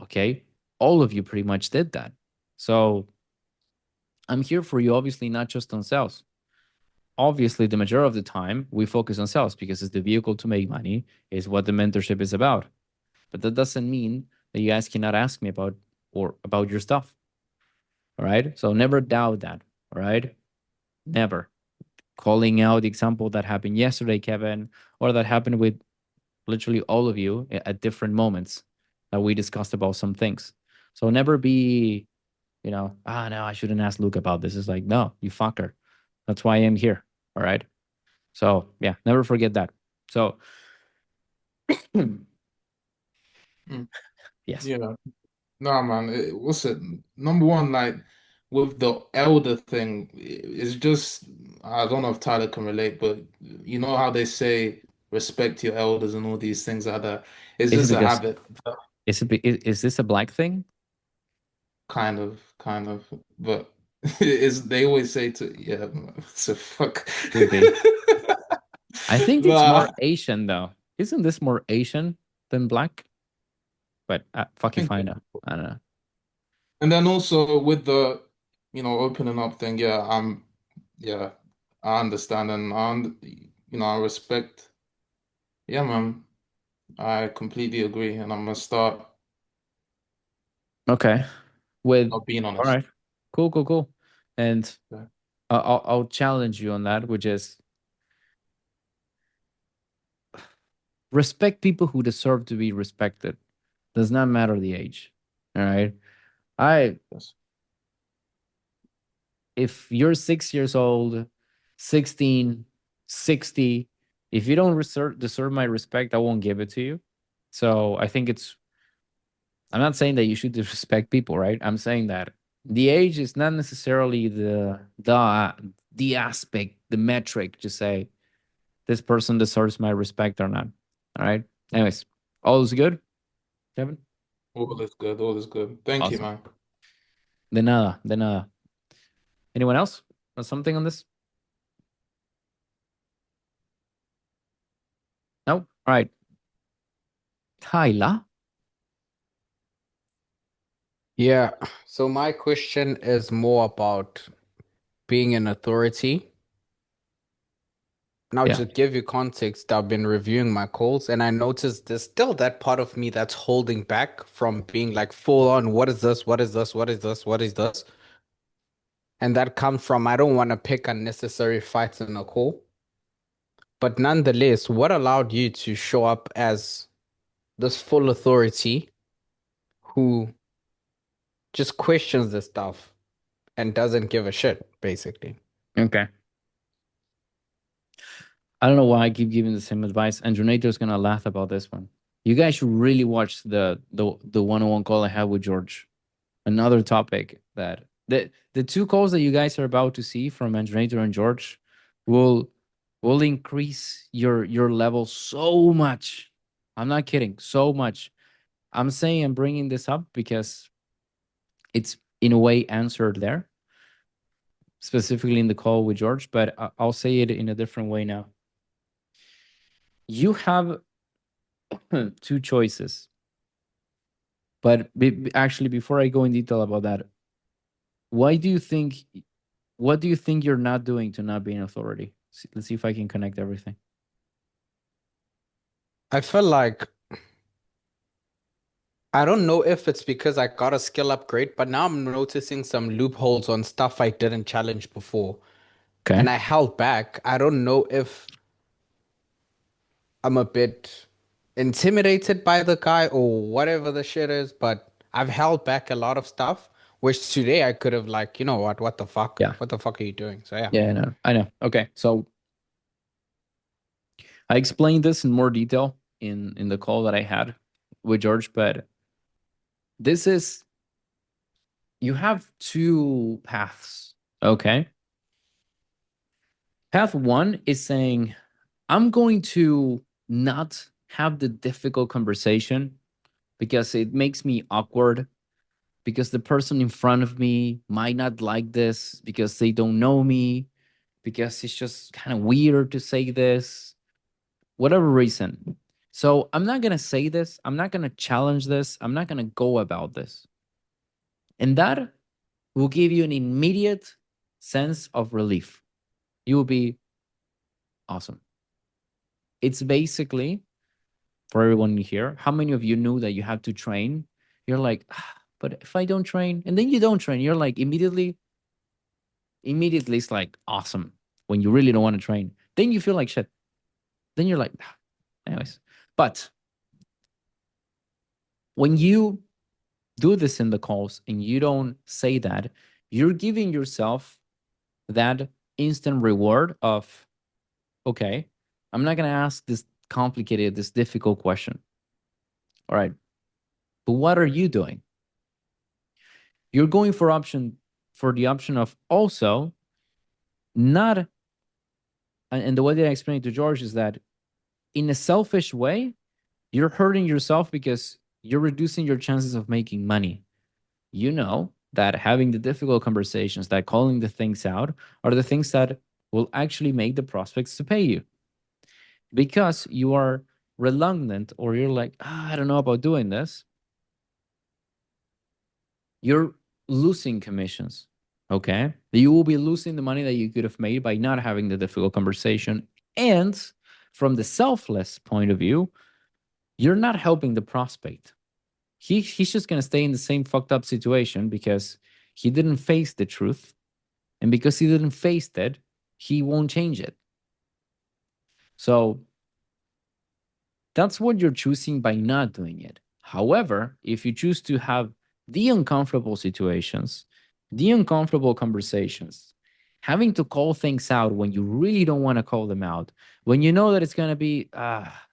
Speaker 1: Okay. All of you pretty much did that. So I'm here for you, obviously, not just on sales. Obviously, the majority of the time we focus on sales because it's the vehicle to make money, is what the mentorship is about. But that doesn't mean that you guys cannot ask me about your stuff. All right. So never doubt that. All right. Never. Calling out the example that happened yesterday, Kevin, or that happened with literally all of you at different moments that we discussed about some things. So never be, no, I shouldn't ask Luke about this. It's like, no, you fucker. That's why I am here. All right. So yeah, never forget that. So yes.
Speaker 5: Yeah. No, man. What's it? Number one, like with the elder thing, it's just I don't know if Tyler can relate, but you know how they say respect your elders and all these things like that. It's
Speaker 1: Is it
Speaker 5: just a
Speaker 1: because
Speaker 5: habit,
Speaker 1: is this a black thing?
Speaker 5: kind of. But it's they always say to yeah. So fuck.
Speaker 1: Could be. I think it's more
Speaker 5: But
Speaker 1: Asian though. Isn't this more Asian than black? But
Speaker 5: I
Speaker 1: fuck if
Speaker 5: think,
Speaker 1: I know. I don't know.
Speaker 5: and then also with the opening up thing, yeah, I understand and I respect. Yeah, man. I completely agree, and I'm gonna start
Speaker 1: Okay. With
Speaker 5: being
Speaker 1: all
Speaker 5: honest.
Speaker 1: right. Cool, cool, cool. And
Speaker 5: Yeah.
Speaker 1: I'll challenge you on that, which is Respect people who deserve to be respected. Does not matter the age. All right. If you're 6 years old, 16, 60, if you don't deserve my respect, I won't give it to you. So I think I'm not saying that you should disrespect people, right? I'm saying that the age is not necessarily the aspect, the metric to say this person deserves my respect or not. All right. Anyways, all is good, Kevin?
Speaker 5: All is good. All is good. Thank you,
Speaker 1: Awesome.
Speaker 5: man.
Speaker 1: De nada, de nada. Anyone else? Want something on this? No? All right. Kyla?
Speaker 3: Yeah. So my question is more about being an authority. Now,
Speaker 1: Yeah.
Speaker 3: to give you context, I've been reviewing my calls and I noticed there's still that part of me that's holding back from being like full on, what is this? What is this? What is this? What is this? And that comes from I don't want to pick unnecessary fights in a call. But nonetheless, what allowed you to show up as this full authority who just questions the stuff and doesn't give a shit, basically?
Speaker 1: Okay. I don't know why I keep giving the same advice. And Jonator's gonna laugh about this one. You guys should really watch the one-on-one call I had with George. Another topic that the two calls that you guys are about to see from Jonator and George will increase your level so much. I'm not kidding, so much. I'm saying I'm bringing this up because it's in a way answered there, specifically in the call with George, but I'll say it in a different way now. You have two choices. But actually, before I go in detail about that, what do you think you're not doing to not be an authority? Let's see if I can connect everything.
Speaker 3: I feel like I don't know if it's because I got a skill upgrade, but now I'm noticing some loopholes on stuff I didn't challenge before.
Speaker 1: Okay.
Speaker 3: And I held back. I don't know if I'm a bit intimidated by the guy or whatever the shit is, but I've held back a lot of stuff, which today I could have like, you know what the fuck?
Speaker 1: Yeah.
Speaker 3: What the fuck are you doing? So yeah.
Speaker 1: Yeah, I know. Okay. So I explained this in more detail in the call that I had with George, but this is, you have two paths. Okay. Path one is saying, I'm going to not have the difficult conversation because it makes me awkward, because the person in front of me might not like this, because they don't know me, because it's just kind of weird to say this, whatever reason. So I'm not going to say this. I'm not going to challenge this. I'm not going to go about this. And that will give you an immediate sense of relief. You will be awesome. It's basically, for everyone here, how many of you knew that you had to train? You're like, but if I don't train, and then you don't train, you're like immediately it's like awesome when you really don't want to train. Then you feel like shit. Then you're like, anyways. But when you do this in the calls and you don't say that, you're giving yourself that instant reward of, okay, I'm not going to ask this complicated, this difficult question. All right. But what are you doing? You're going for the option of also not, and the way that I explained it to George is that in a selfish way, you're hurting yourself because you're reducing your chances of making money. You know that having the difficult conversations, that calling the things out, are the things that will actually make the prospects to pay you. Because you are reluctant, or you're like, I don't know about doing this, you're losing commissions. Okay. You will be losing the money that you could have made by not having the difficult conversation. And from the selfless point of view, you're not helping the prospect. He's just going to stay in the same fucked up situation because he didn't face the truth. And because he didn't face it, he won't change it. So That's what you're choosing by not doing it. However, if you choose to have the uncomfortable situations, the uncomfortable conversations, having to call things out when you really don't want to call them out, when you know that it's going to be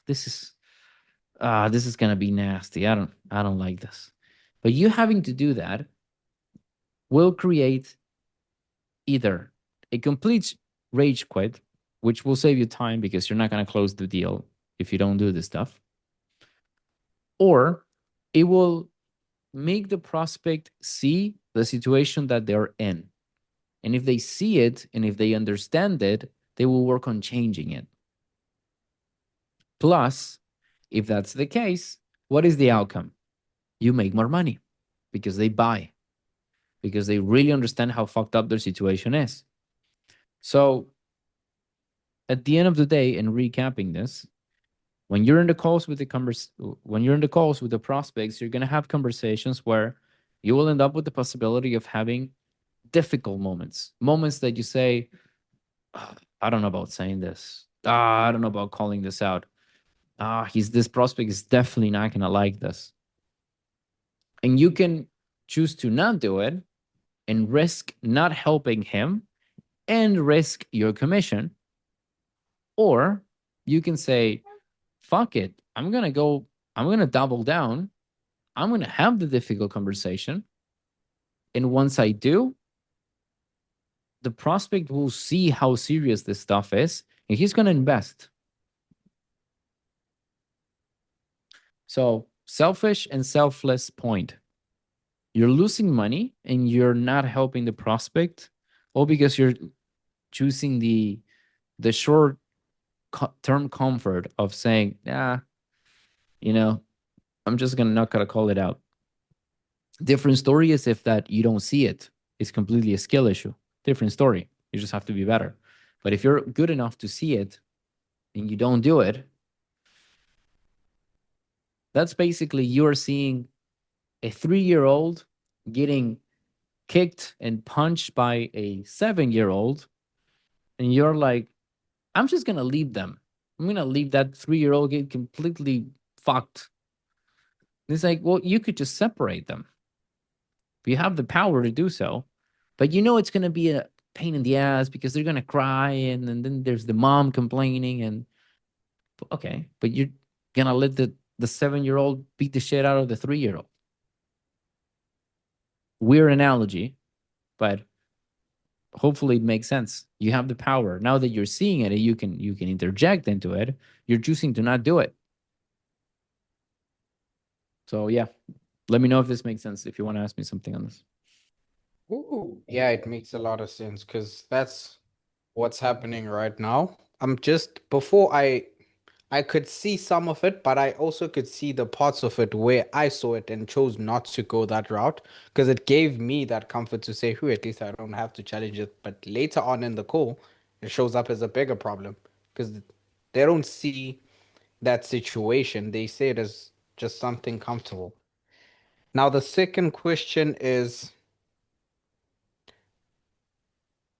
Speaker 1: this is going to be nasty. I don't like this. But you having to do that will create either a complete rage quit, which will save you time because you're not going to close the deal if you don't do this stuff, or it will make the prospect see the situation that they're in. And if they see it and if they understand it, they will work on changing it. Plus, if that's the case, what is the outcome? You make more money because they buy, because they really understand how fucked up their situation is. So at the end of the day, and recapping this, when you're in the calls with the prospects, you're going to have conversations where you will end up with the possibility of having difficult moments that you say, I don't know about saying this. I don't know about calling this out. This prospect is definitely not going to like this. And you can choose to not do it and risk not helping him and risk your commission. Or you can say, fuck it. I'm going to double down. I'm going to have the difficult conversation. And once I do, the prospect will see how serious this stuff is, and he's going to invest. So, selfish and selfless point. You're losing money and you're not helping the prospect, all because you're choosing the short term comfort of saying, I'm just not gonna call it out. Different story is if that you don't see it. It's completely a skill issue. Different story. You just have to be better. But if you're good enough to see it and you don't do it, that's basically you're seeing a 3-year-old getting kicked and punched by a 7-year-old, and you're like, I'm just gonna leave them. I'm gonna leave that 3-year-old get completely fucked. And it's like, well, you could just separate them. You have the power to do so, but it's gonna be a pain in the ass because they're gonna cry, and then there's the mom complaining, and okay, but you're gonna let the 7-year-old beat the shit out of the 3-year-old. Weird analogy, but hopefully it makes sense. You have the power. Now that you're seeing it, you can interject into it. You're choosing to not do it. So yeah, let me know if this makes sense, if you want to ask me something on this.
Speaker 3: Ooh, yeah, it makes a lot of sense because that's what's happening right now. I'm just before I could see some of it, but I also could see the parts of it where I saw it and chose not to go that route because it gave me that comfort to say, "Who, at least I don't have to challenge it." But later on in the call, it shows up as a bigger problem because they don't see that situation. They see it as just something comfortable. Now, the second question is,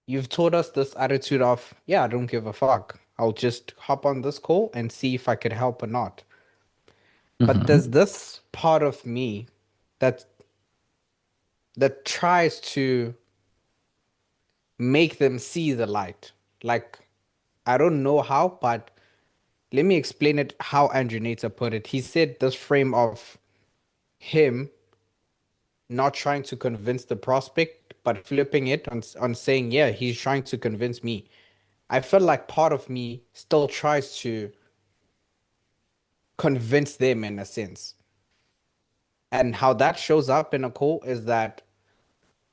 Speaker 3: you've taught us this attitude of, yeah, I don't give a fuck. I'll just hop on this call and see if I could help or not. But there's this part of me that tries to make them see the light. Like, I don't know how, but let me explain it how Andrew Nater put it. He said this frame of him not trying to convince the prospect, but flipping it on saying, yeah, he's trying to convince me. I feel like part of me still tries to convince them in a sense. And how that shows up in a call is that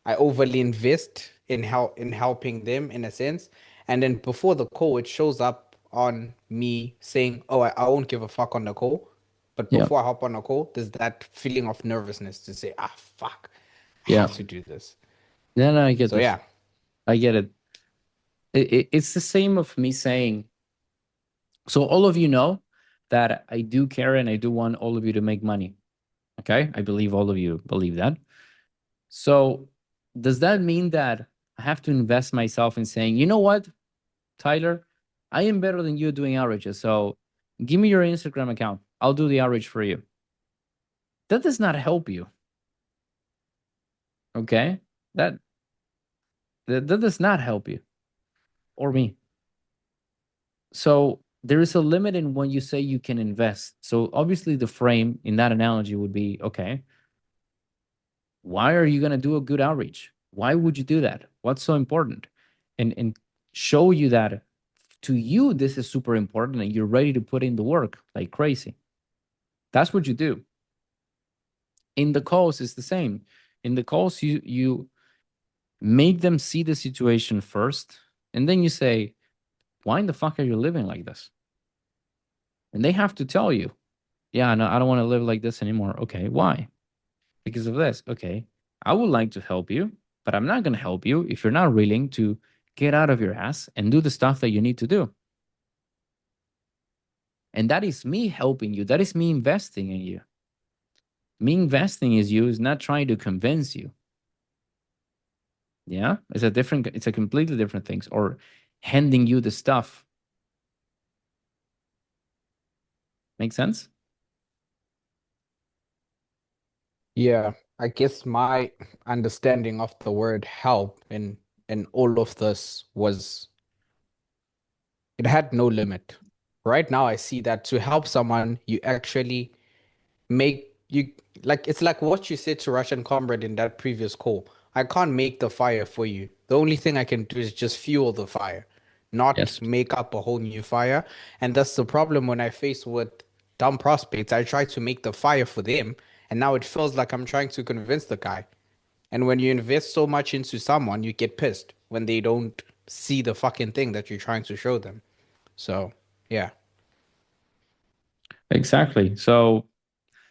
Speaker 3: I overly invest in helping them in a sense. And then before the call, it shows up on me saying, oh, I won't give a fuck on the call. But
Speaker 1: Yeah.
Speaker 3: before I hop on a call, there's that feeling of nervousness to say, fuck, I
Speaker 1: Yeah.
Speaker 3: have to do this.
Speaker 1: No, I get
Speaker 3: So
Speaker 1: this.
Speaker 3: yeah.
Speaker 1: I get it. It's the same of me saying, so all of you know that I do care and I do want all of you to make money. Okay? I believe all of you believe that. So does that mean that I have to invest myself in saying, you know what, Tyler, I am better than you doing outreaches. So give me your Instagram account. I'll do the outreach for you. That does not help you. Okay? That does not help you or me. So there is a limit in when you say you can invest. So obviously the frame in that analogy would be, okay, why are you going to do a good outreach? Why would you do that? What's so important? And show you that to you this is super important and you're ready to put in the work like crazy. That's what you do. In the calls, it's the same. In the calls, you make them see the situation first, and then you say, why in the fuck are you living like this? And they have to tell you, yeah, no, I don't want to live like this anymore. Okay, why? Because of this. Okay, I would like to help you, but I'm not going to help you if you're not willing to get out of your ass and do the stuff that you need to do. And that is me helping you. That is me investing in you. Me investing in you is not trying to convince you. Yeah, it's a completely different things. Or handing you the stuff. Make sense?
Speaker 3: Yeah, I guess my understanding of the word help in all of this was it had no limit. Right now, I see that to help someone, you actually make you like it's like what you said to Russian Comrade in that previous call. I can't make the fire for you. The only thing I can do is just fuel the fire, not
Speaker 1: Yes.
Speaker 3: make up a whole new fire. And that's the problem when I face with dumb prospects. I try to make the fire for them, and now it feels like I'm trying to convince the guy. And when you invest so much into someone, you get pissed when they don't see the fucking thing that you're trying to show them. So, yeah.
Speaker 1: Exactly. So,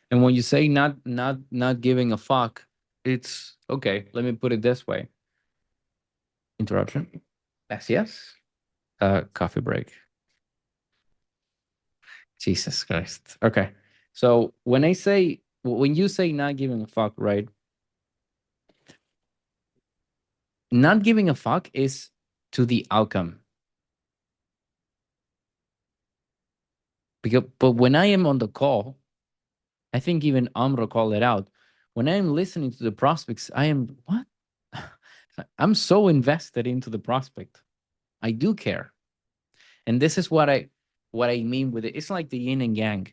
Speaker 1: and when you say not giving a fuck, it's okay. Let me put it this way. Interruption. Yes. Coffee break. Jesus Christ. Okay. So when you say not giving a fuck, right? Not giving a fuck is to the outcome. But when I am on the call, I think even Amro called it out. When I am listening to the prospects, I am what? I'm so invested into the prospect. I do care. And this is what I mean with it. It's like the yin and yang.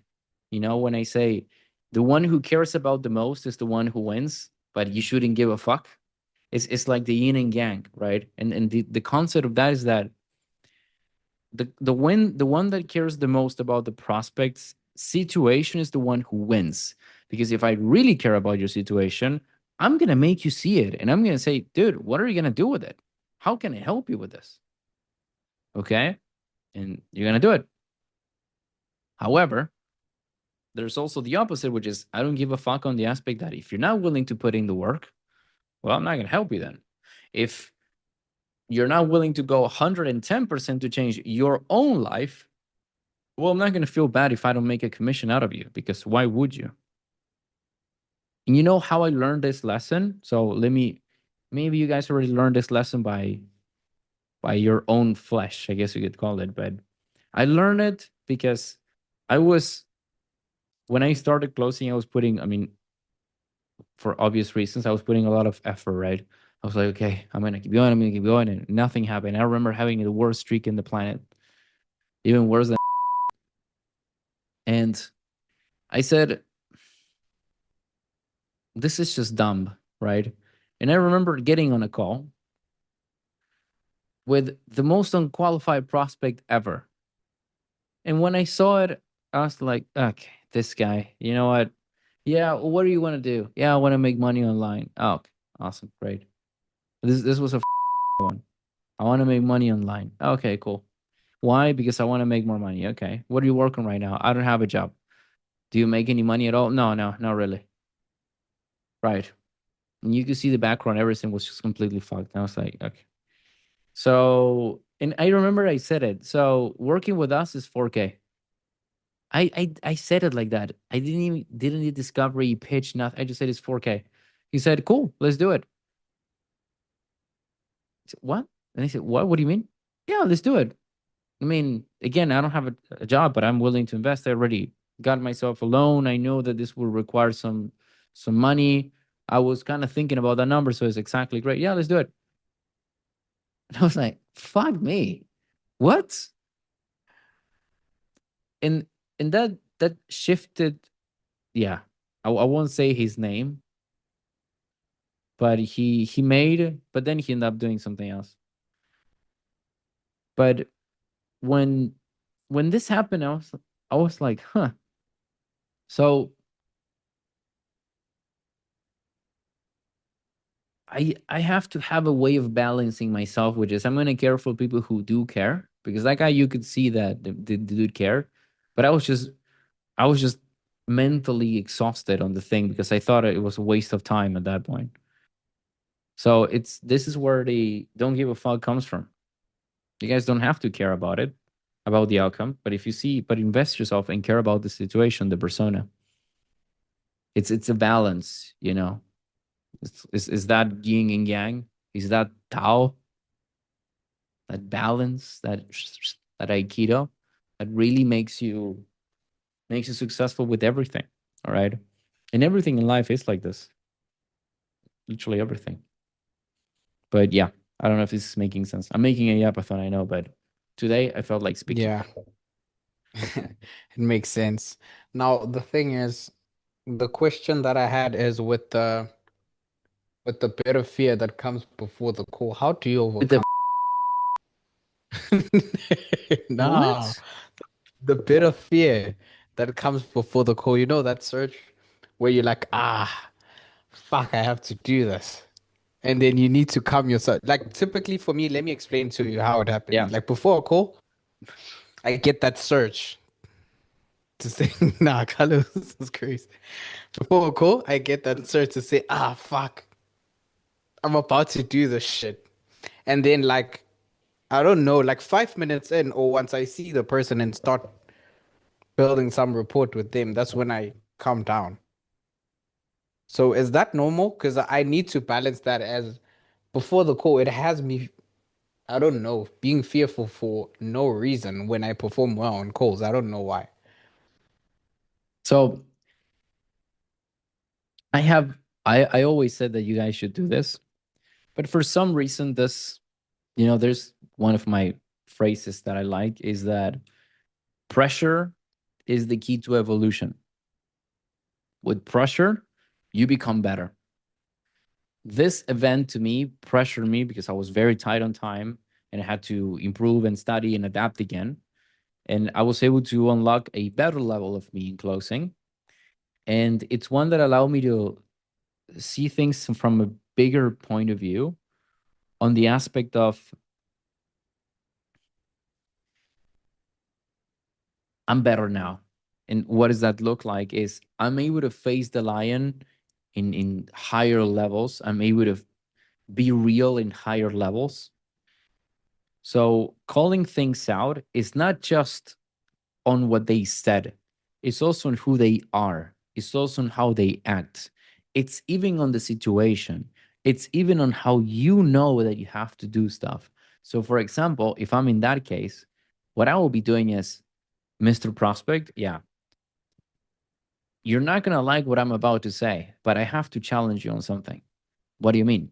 Speaker 1: You know, when I say the one who cares about the most is the one who wins, but you shouldn't give a fuck. It's like the yin and yang, right? And the concept of that is that the one that cares the most about the prospect's situation is the one who wins. Because if I really care about your situation, I'm gonna make you see it, and I'm gonna say, dude, what are you gonna do with it? How can I help you with this? Okay, and you're gonna do it. However, there's also the opposite, which is I don't give a fuck on the aspect that if you're not willing to put in the work, well, I'm not gonna help you then. If you're not willing to go 110% to change your own life, well, I'm not going to feel bad if I don't make a commission out of you, because why would you? And you know how I learned this lesson? So maybe you guys already learned this lesson by your own flesh, I guess you could call it. But I learned it because when I started closing, I was putting, I mean, for obvious reasons, I was putting a lot of effort, right? I was like, okay, I'm going to keep going, and nothing happened. I remember having the worst streak in the planet, even worse than. And I said, this is just dumb, right? And I remember getting on a call with the most unqualified prospect ever. And when I saw it, I was like, okay, this guy, you know what? Yeah, what do you want to do? Yeah, I want to make money online. Oh, okay. Awesome, great. This was a one. I want to make money online. Okay, cool. Why? Because I want to make more money. Okay. What are you working right now? I don't have a job. Do you make any money at all? No, not really. Right. And you could see the background, everything was just completely fucked. And I was like, okay. So, and I remember I said it. So working with us is 4K. I said it like that. I didn't need discovery, pitch, nothing. I just said it's 4K. He said, cool, let's do it. I said, what? And I said, what? What do you mean? Yeah, let's do it. I mean, again, I don't have a job, but I'm willing to invest. I already got myself a loan. I know that this will require some money. I was kind of thinking about that number, so it's exactly great. Yeah, let's do it. And I was like, fuck me. What? And that shifted, yeah. I won't say his name, but he made, but then he ended up doing something else. But when this happened, I was like, huh. So I have to have a way of balancing myself, which is I'm gonna care for people who do care, because that guy, you could see that the dude cared, but I was just mentally exhausted on the thing because I thought it was a waste of time at that point. So this is where the don't give a fuck comes from. You guys don't have to care about it, about the outcome, but invest yourself and care about the situation, the persona. It's a balance, you know. Is that yin and yang? Is that Tao? That balance, that Aikido, that really makes you successful with everything. All right, and everything in life is like this. Literally everything. But yeah, I don't know if this is making sense. I'm making a yapathon, I know, but today I felt like speaking.
Speaker 3: Yeah. It makes sense. Now, the thing is, the question that I had is with the bit of fear that comes before the call, how do you
Speaker 1: With the
Speaker 3: overcome? Nah,
Speaker 1: what?
Speaker 3: the bit of fear that comes before the call, you know, that surge where you're like, fuck, I have to do this. And then you need to calm yourself. Like typically for me, let me explain to you how it
Speaker 1: Yeah.
Speaker 3: happens. Like before a call, I get that surge to say, nah, Carlos, this is crazy. Before a call, I get that surge to say, fuck, I'm about to do this shit. And then like, I don't know, like 5 minutes in, or once I see the person and start building some rapport with them, that's when I calm down. So is that normal? Because I need to balance that as before the call, it has me, I don't know, being fearful for no reason when I perform well on calls. I don't know why.
Speaker 1: So I always said that you guys should do this, but for some reason this, there's one of my phrases that I like is that pressure is the key to evolution. With pressure, you become better. This event to me pressured me because I was very tight on time and I had to improve and study and adapt again. And I was able to unlock a better level of me in closing. And it's one that allowed me to see things from a bigger point of view on the aspect of I'm better now. And what does that look like is I'm able to face the lion in higher levels. I'm able to be real in higher levels. So calling things out is not just on what they said, it's also on who they are. It's also on how they act. It's even on the situation. It's even on how you know that you have to do stuff. So, for example, if I'm in that case, what I will be doing is, Mr. Prospect, yeah, you're not going to like what I'm about to say, but I have to challenge you on something. What do you mean?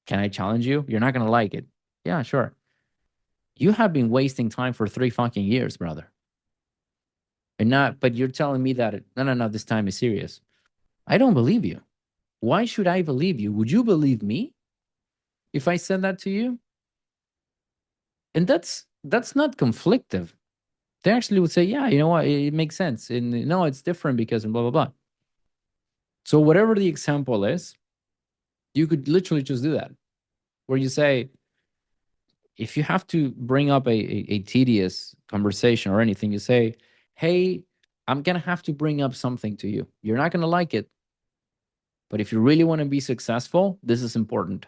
Speaker 1: Can I challenge you? You're not going to like it. Yeah, sure. You have been wasting time for 3 fucking years, brother. And not, but you're telling me that, no, this time is serious. I don't believe you. Why should I believe you? Would you believe me if I said that to you? And that's not conflictive. They actually would say, yeah, you know what, it makes sense. And no, it's different because blah, blah, blah. So whatever the example is, you could literally just do that. Where you say, if you have to bring up a tedious conversation or anything, you say, hey, I'm going to have to bring up something to you. You're not going to like it. But if you really want to be successful, this is important.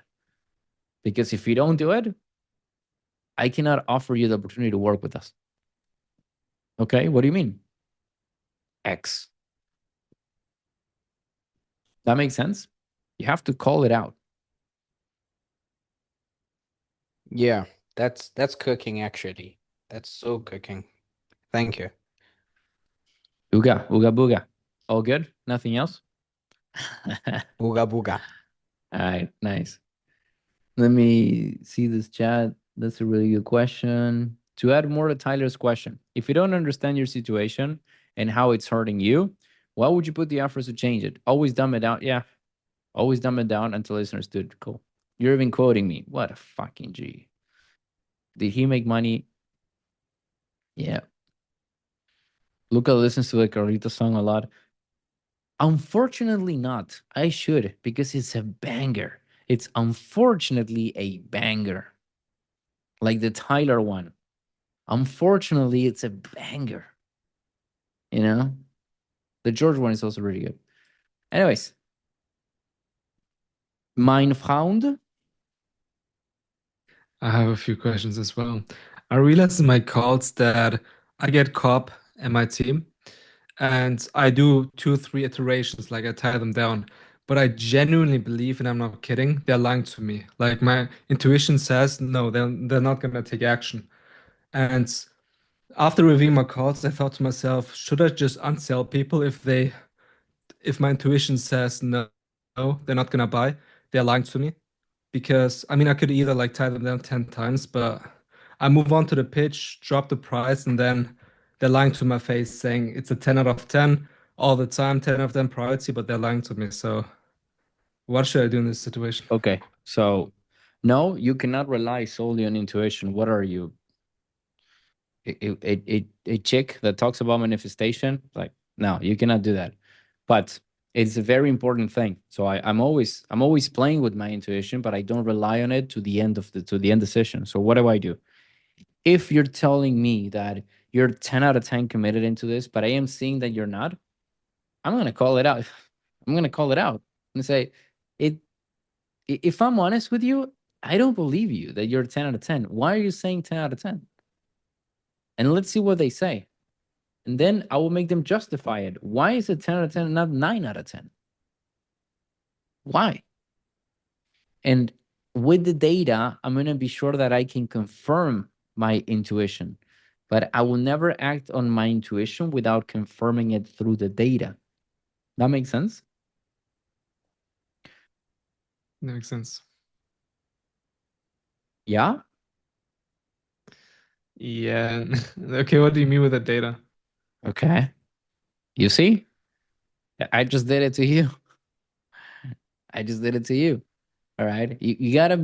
Speaker 1: Because if you don't do it, I cannot offer you the opportunity to work with us. Okay, what do you mean? X. That makes sense? You have to call it out.
Speaker 3: Yeah, that's cooking actually. That's so cooking. Thank you.
Speaker 1: Ooga booga. All good? Nothing else?
Speaker 3: Booga booga.
Speaker 1: All right, nice. Let me see this chat. That's a really good question. To add more to Tyler's question, if you don't understand your situation and how it's hurting you, why would you put the efforts to change it? Always dumb it down. Yeah, always dumb it down until it's understood. Cool. You're even quoting me. What a fucking G. Did he make money? Yeah. Luca listens to the Carlito song a lot. Unfortunately not. I should, because it's a banger. It's unfortunately a banger. Like the Tyler one. Unfortunately, it's a banger. You know? The George one is also really good. Anyways. Mein Freund.
Speaker 2: I have a few questions as well. I realized in my calls that I get COP and my team, and I do 2, 3 iterations, like I tie them down. But I genuinely believe, and I'm not kidding, they're lying to me. Like my intuition says, no, they're not gonna take action. And after reviewing my calls, I thought to myself, should I just unsell people if my intuition says no, they're not gonna buy, they're lying to me? Because I mean, I could either like tie them down 10 times, but I move on to the pitch, drop the price, and then they're lying to my face saying it's a 10 out of 10 all the time, 10 of them priority, but they're lying to me. So what should I do in this situation?
Speaker 1: Okay. So, no, you cannot rely solely on intuition. What are you? A chick that talks about manifestation? Like, no, you cannot do that. But it's a very important thing. So I'm always playing with my intuition, but I don't rely on it to the end decision. So what do? If you're telling me that you're 10 out of 10 committed into this, but I am seeing that you're not, I'm gonna call it out. I'm gonna call it out and say, it. If I'm honest with you, I don't believe you that you're 10 out of 10. Why are you saying 10 out of 10? And let's see what they say. And then I will make them justify it. Why is it 10 out of 10 and not 9 out of 10? Why? And with the data, I'm going to be sure that I can confirm my intuition. But I will never act on my intuition without confirming it through the data. That makes sense?
Speaker 2: That makes sense.
Speaker 1: Yeah?
Speaker 2: Yeah. Okay, what do you mean with the data?
Speaker 1: Okay. You see? I just did it to you. I just did it to you. All right. You gotta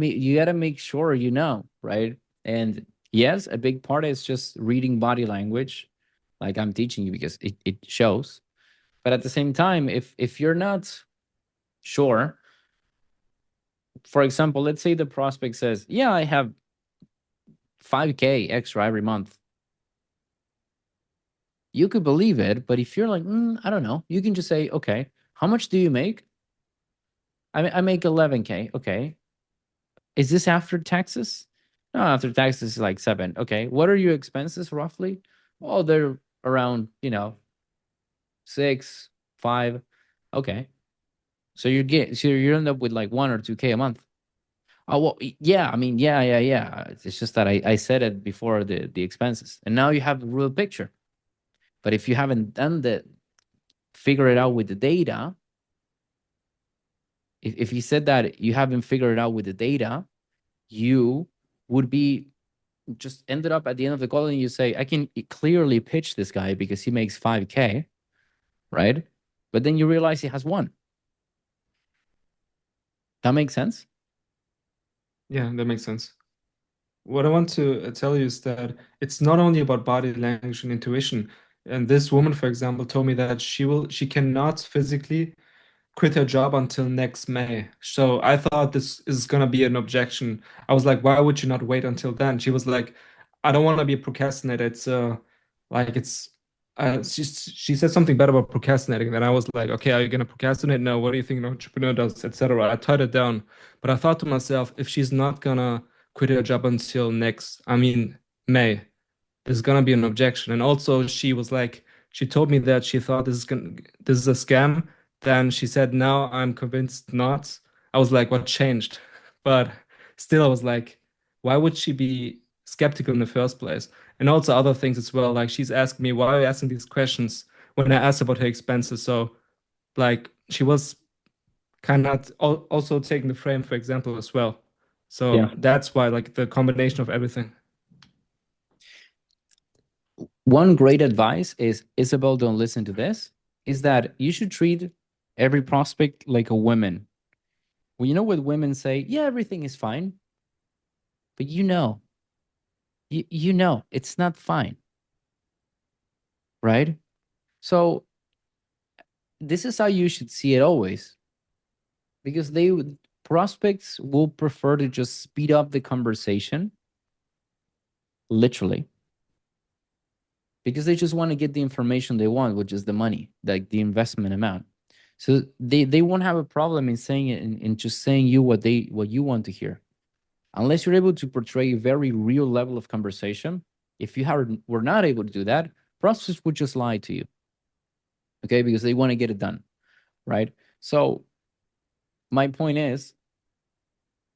Speaker 1: make sure you know, right? And yes, a big part is just reading body language, like I'm teaching you because it shows. But at the same time, if you're not sure, for example, let's say the prospect says, yeah, I have 5K extra every month. You could believe it, but if you're like, I don't know, you can just say, okay, how much do you make? I make 11K. Okay. Is this after taxes? No, after taxes is like 7. Okay. What are your expenses roughly? Oh, they're around, 6, 5. Okay. So you end up with like 1 or 2K a month. Oh, well, yeah. I mean, yeah. It's just that I said it before the expenses. And now you have the real picture. But if you haven't done figure it out with the data, if you said that you haven't figured it out with the data, you would be just ended up at the end of the call and you say, I can clearly pitch this guy because he makes 5K, right? But then you realize he has 1. That makes sense?
Speaker 2: Yeah, that makes sense. What I want to tell you is that it's not only about body language and intuition. And this woman, for example, told me that she cannot physically quit her job until next May. So I thought this is gonna be an objection. I was like, why would you not wait until then? She was like, I don't want to be a procrastinator. It's like it's she said something bad about procrastinating. Then I was like, okay, are you gonna procrastinate? No, what do you think an entrepreneur does, etc. I tied it down. But I thought to myself, if she's not gonna quit her job until May, there's gonna be an objection. And also she was like, she told me that she thought this is a scam. Then she said, now I'm convinced not. I was like, what changed? But still, I was like, why would she be skeptical in the first place. And also other things as well. Like she's asking me, why are you asking these questions when I asked about her expenses? So like she was kind of also taking the frame, for example, as well. So
Speaker 1: Yeah.
Speaker 2: that's why like the combination of everything.
Speaker 1: One great advice is, Isabel, don't listen to this, is that you should treat every prospect like a woman. Well, you know what women say? Yeah, everything is fine. But you know it's not fine. Right? So this is how you should see it always. Because prospects will prefer to just speed up the conversation, literally, because they just want to get the information they want, which is the money, like the investment amount. So they won't have a problem in saying it, in just saying you what you want to hear, unless you're able to portray a very real level of conversation. If you were not able to do that, prospects would just lie to you, okay, because they want to get it done, right? So my point is,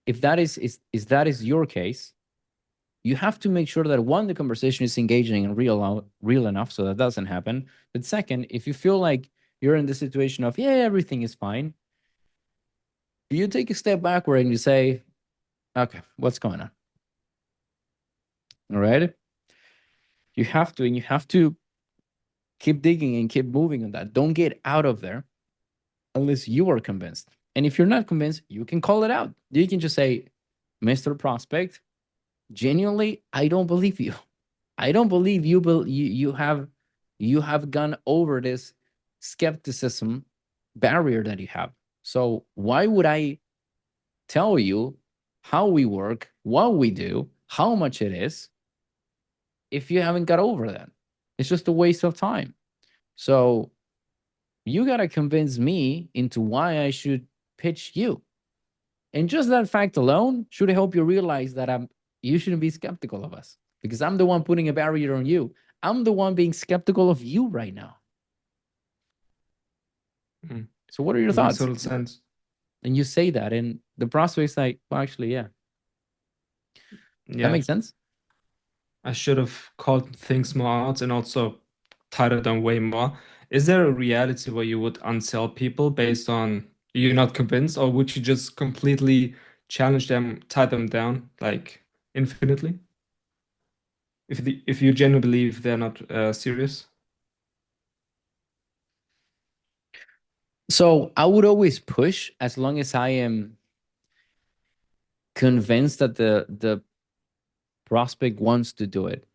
Speaker 1: if that is your case, you have to make sure that, one, the conversation is engaging and real enough so that doesn't happen. But second, if you feel like you're in the situation of, yeah, everything is fine, you take a step backward and you say, okay, what's going on? All right. You have to keep digging and keep moving on that. Don't get out of there unless you are convinced. And if you're not convinced, you can call it out. You can just say, Mr. Prospect, genuinely, I don't believe you. I don't believe you have gone over this skepticism barrier that you have. So why would I tell you how we work, what we do, how much it is, if you haven't got over that? It's just a waste of time. So you got to convince me into why I should pitch you. And just that fact alone should help you realize that you shouldn't be skeptical of us, because I'm the one putting a barrier on you. I'm the one being skeptical of you right now.
Speaker 2: Mm.
Speaker 1: So what are your
Speaker 2: That makes
Speaker 1: thoughts?
Speaker 2: total sense.
Speaker 1: And you say that, and the prospect's like, well, actually, yeah. That
Speaker 2: Yeah,
Speaker 1: makes sense.
Speaker 2: I should have called things more out and also tied it down way more. Is there a reality where you would unsell people based on you're not convinced, or would you just completely challenge them, tie them down like infinitely? If you genuinely believe they're not serious?
Speaker 1: So I would always push as long as I am convinced that the prospect wants to do it,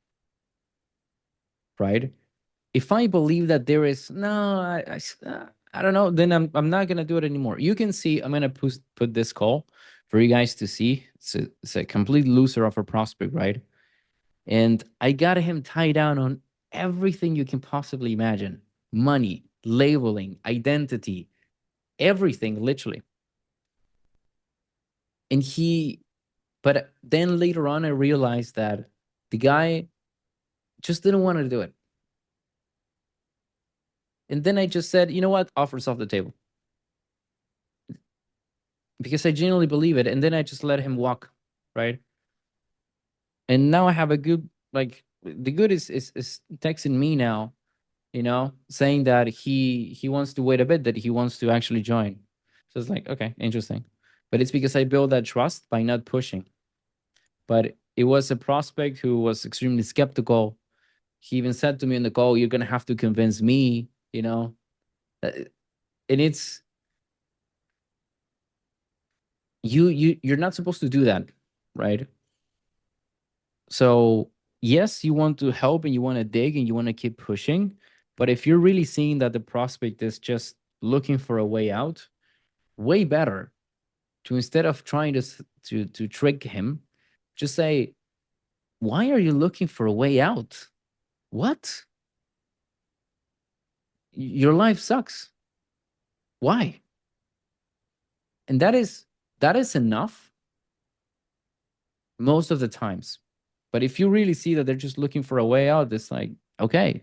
Speaker 1: right? If I believe that there is I don't know, then I'm not gonna do it anymore. You can see, I'm gonna put this call for you guys to see. It's a complete loser of a prospect, right? And I got him tied down on everything you can possibly imagine: money, labeling, identity, everything, literally. And but then later on, I realized that the guy just didn't want to do it. And then I just said, you know what? Offers off the table. Because I genuinely believe it. And then I just let him walk, right? And now I have a good, like, the good is texting me now, saying that he wants to wait a bit, that he wants to actually join. So it's like, okay, interesting. But it's because I built that trust by not pushing. But it was a prospect who was extremely skeptical. He even said to me in the call, you're going to have to convince me, and it's, you're not supposed to do that, right? So yes, you want to help and you want to dig and you want to keep pushing, but if you're really seeing that the prospect is just looking for a way out, way better to, instead of trying to trick him, just say, why are you looking for a way out? What? Your life sucks. Why? And that is enough most of the times. But if you really see that they're just looking for a way out, it's like, okay.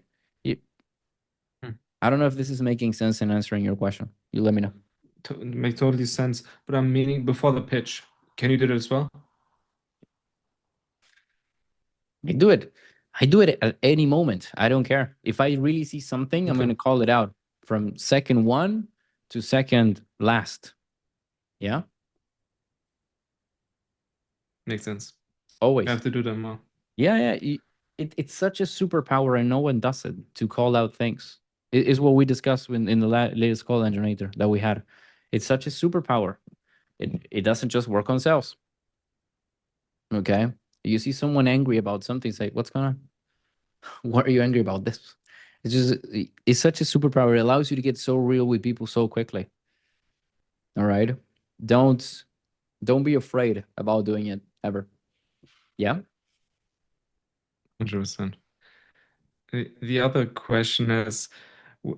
Speaker 1: I don't know if this is making sense in answering your question. You let me know.
Speaker 2: Make totally sense. But I'm meaning before the pitch. Can you do that as well?
Speaker 1: I do it. I do it at any moment. I don't care. If I really see something, I'm
Speaker 2: Okay.
Speaker 1: going to call it out from second one to second last. Yeah,
Speaker 2: Makes sense.
Speaker 1: always.
Speaker 2: You have to do that more.
Speaker 1: Yeah. It's such a superpower, and no one does it to call out things. It is what we discussed in the latest call engineer that we had. It's such a superpower. It doesn't just work on sales. Okay, you see someone angry about something, say, "What's going on? What are you angry about?" This. It's just it's such a superpower. It allows you to get so real with people so quickly. All right, don't be afraid about doing it ever. Yeah.
Speaker 2: 100%. The other question is,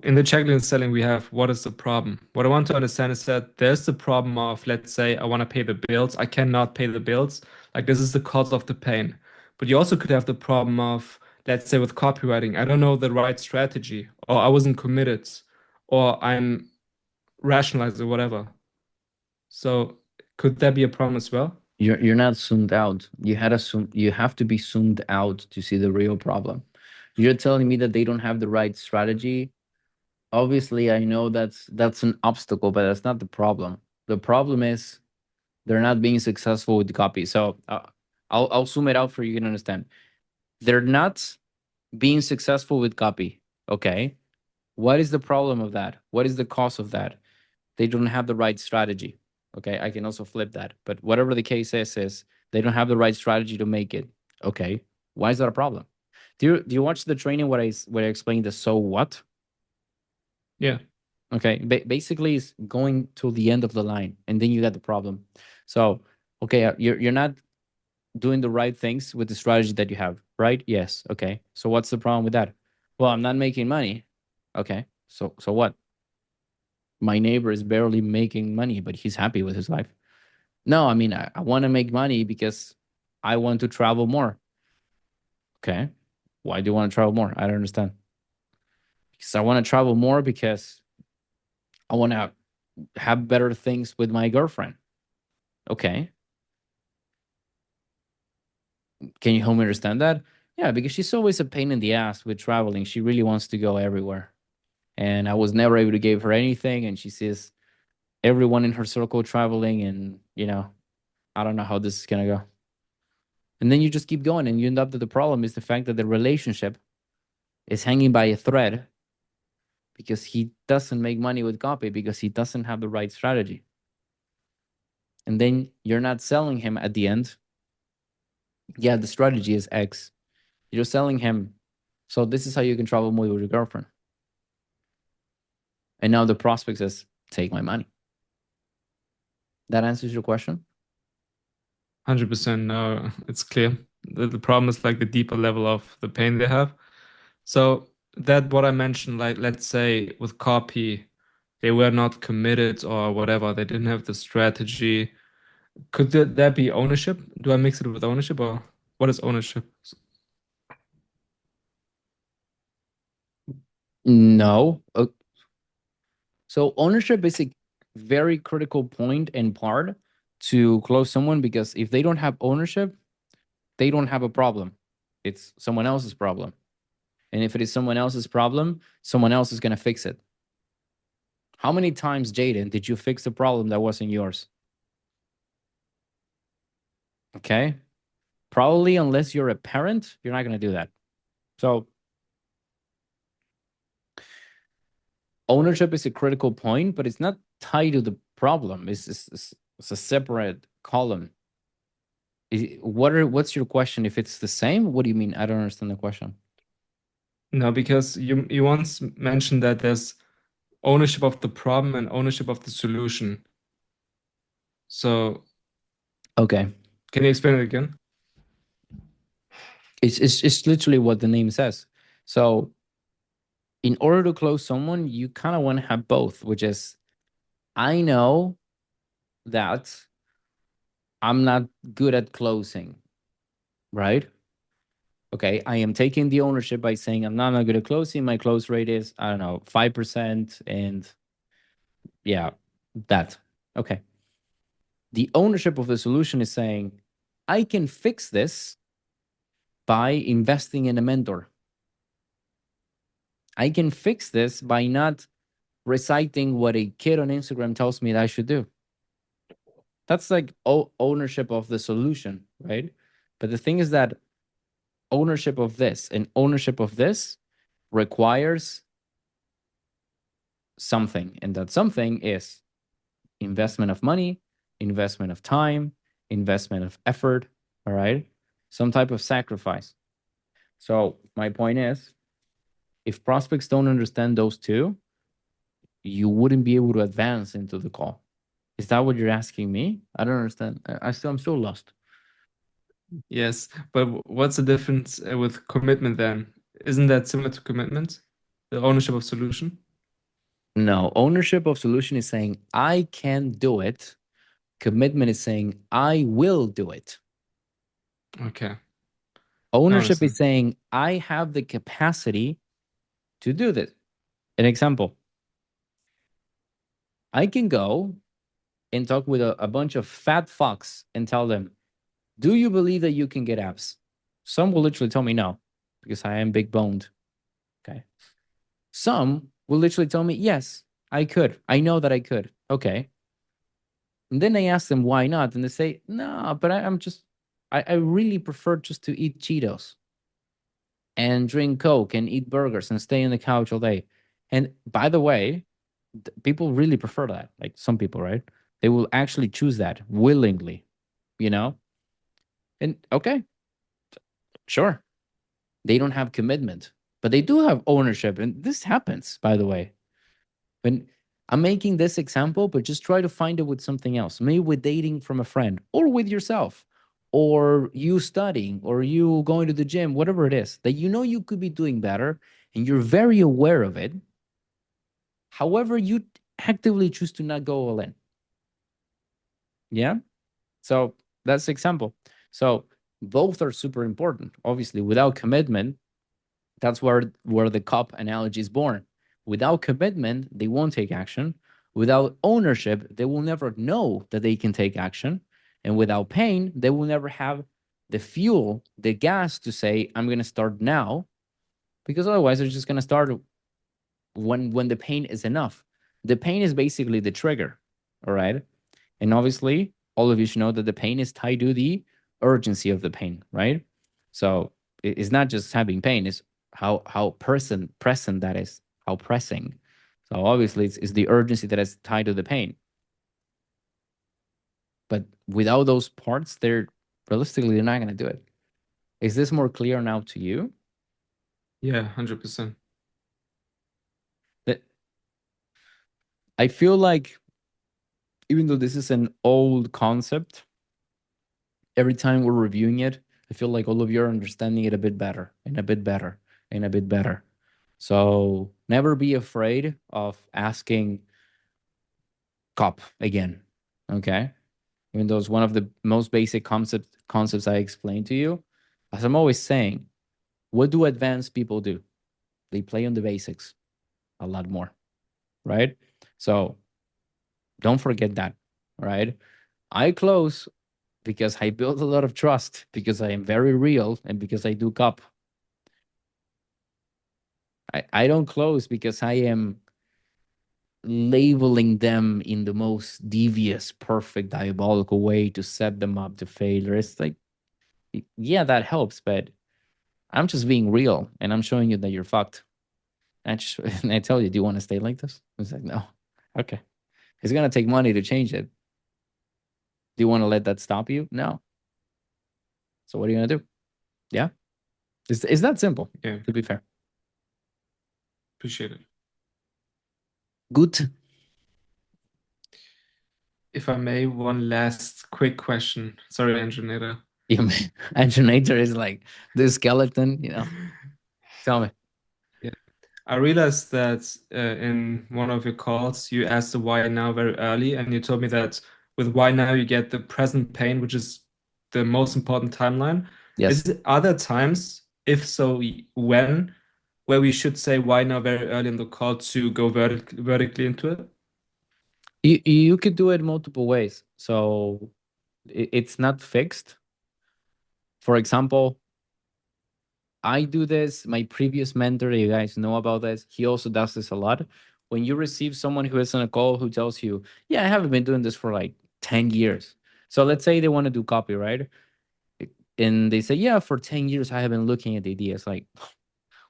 Speaker 2: in the checklist selling, we have what is the problem? What I want to understand is that there's the problem of, let's say, I want to pay the bills. I cannot pay the bills. Like, this is the cause of the pain. But you also could have the problem of, let's say, with copywriting, I don't know the right strategy, or I wasn't committed, or I'm rationalized or whatever. So could that be a problem as well?
Speaker 1: You're not zoomed out. You have to be zoomed out to see the real problem. You're telling me that they don't have the right strategy. Obviously, I know that's an obstacle, but that's not the problem. The problem is they're not being successful with the copy. So I'll zoom it out for you to understand. They're not being successful with copy. Okay. What is the problem of that? What is the cause of that? They don't have the right strategy. Okay, I can also flip that. But whatever the case is they don't have the right strategy to make it. Okay, why is that a problem? Do you watch the training what I explained the so what?
Speaker 2: Yeah.
Speaker 1: Okay, basically it's going to the end of the line, and then you got the problem. So okay, you're not doing the right things with the strategy that you have, right? Yes. Okay. So what's the problem with that? Well, I'm not making money. Okay. So what? My neighbor is barely making money, but he's happy with his life. No, I mean, I want to make money because I want to travel more. Okay. Why do you want to travel more? I don't understand. Because I want to travel more because I want to have better things with my girlfriend. Okay. Can you help me understand that? Yeah, because she's always a pain in the ass with traveling. She really wants to go everywhere. And I was never able to give her anything. And she sees everyone in her circle traveling. And, I don't know how this is going to go. And then you just keep going, and you end up that the problem is the fact that the relationship is hanging by a thread because he doesn't make money with copy because he doesn't have the right strategy. And then you're not selling him at the end. Yeah, the strategy is X. You're selling him, so this is how you can travel more with your girlfriend. And now the prospect says, take my money. That answers your question?
Speaker 2: 100%. No, it's clear. The problem is like the deeper level of the pain they have. So that what I mentioned, like let's say with copy, they were not committed or whatever, they didn't have the strategy. Could there be ownership? Do I mix it with ownership, or what is ownership?
Speaker 1: No. So ownership is a very critical point and part to close someone, because if they don't have ownership, they don't have a problem. It's someone else's problem. And if it is someone else's problem, someone else is going to fix it. How many times, Jaden, did you fix the problem that wasn't yours? Okay. Probably, unless you're a parent, you're not going to do that. So ownership is a critical point, but it's not tied to the problem. It's a separate column. What's your question? If it's the same, what do you mean? I don't understand the question.
Speaker 2: No, because you once mentioned that there's ownership of the problem and ownership of the solution. So
Speaker 1: Okay.
Speaker 2: can you explain it again?
Speaker 1: It's literally what the name says. So in order to close someone, you kind of want to have both, which is, I know that I'm not good at closing, right? Okay, I am taking the ownership by saying I'm not good at closing. My close rate is, I don't know, 5%. And yeah, that. Okay. The ownership of the solution is saying, I can fix this by investing in a mentor. I can fix this by not reciting what a kid on Instagram tells me that I should do. That's like ownership of the solution, right? But the thing is that ownership of this and ownership of this requires something. And that something is investment of money, investment of time, investment of effort, all right? Some type of sacrifice. So my point is, if prospects don't understand those two, you wouldn't be able to advance into the call. Is that what you're asking me? I don't understand. I'm still lost.
Speaker 2: Yes, but what's the difference with commitment then? Isn't that similar to commitment? The ownership of solution?
Speaker 1: No, ownership of solution is saying I can do it. Commitment is saying I will do it.
Speaker 2: Okay.
Speaker 1: Ownership is
Speaker 2: understand.
Speaker 1: saying I have the capacity to do this. An example. I can go and talk with a bunch of fat fucks and tell them, do you believe that you can get abs? Some will literally tell me no, because I am big boned. Okay. Some will literally tell me, yes, I could. I know that I could. Okay. And then I ask them why not, and they say, no, but I really prefer just to eat Cheetos and drink Coke and eat burgers and stay on the couch all day. And by the way, people really prefer that. Like some people, right? They will actually choose that willingly, you know? And okay, sure. They don't have commitment, but they do have ownership. And this happens, by the way. When I'm making this example, but just try to find it with something else. Maybe with dating from a friend or with yourself or you studying or you going to the gym, whatever it is that you know you could be doing better and you're very aware of it. However, you actively choose to not go all in. Yeah. So that's the example. So both are super important. Obviously, without commitment, that's where the cup analogy is born. Without commitment, they won't take action. Without ownership, they will never know that they can take action. And without pain, they will never have the fuel, the gas to say, I'm going to start now. Because otherwise, they're just going to start when the pain is enough. The pain is basically the trigger. All right. And obviously, all of you should know that the pain is tied to the urgency of the pain, right? So it's not just having pain, it's how present that is, how pressing. So obviously it's the urgency that is tied to the pain. But without those parts, they're realistically they're not gonna do it. Is this more clear now to you?
Speaker 2: Yeah, 100%.
Speaker 1: That I feel like even though this is an old concept, every time we're reviewing it, I feel like all of you are understanding it a bit better and a bit better and a bit better. So never be afraid of asking cop again. Okay. Even though it's one of the most basic concepts I explained to you. As I'm always saying, what do advanced people do? They play on the basics a lot more. Right? So don't forget that. Right? I close because I build a lot of trust, because I am very real, and because I do cop. I don't close because I am labeling them in the most devious, perfect, diabolical way to set them up to failure. It's like, yeah, that helps, but I'm just being real and I'm showing you that you're fucked. And I tell you, do you want to stay like this? It's like, no. Okay. It's going to take money to change it. Do you want to let that stop you? No. So what are you going to do? Yeah. It's that simple,
Speaker 2: Yeah,
Speaker 1: to be fair.
Speaker 2: appreciate it.
Speaker 1: Good.
Speaker 2: If I may, one last quick question. Sorry, Engineer.
Speaker 1: Engineer is like the skeleton, Tell me.
Speaker 2: Yeah. I realized that in one of your calls, you asked the why now very early, and you told me that with why now you get the present pain, which is the most important timeline.
Speaker 1: Yes.
Speaker 2: Are there times, if so, when, where we should say why now very early in the call to go vertically into it?
Speaker 1: You could do it multiple ways. So it's not fixed. For example, I do this. My previous mentor, you guys know about this. He also does this a lot. When you receive someone who is on a call who tells you, yeah, I haven't been doing this for like 10 years. So let's say they want to do copyright. And they say, yeah, for 10 years, I have been looking at the ideas. Like,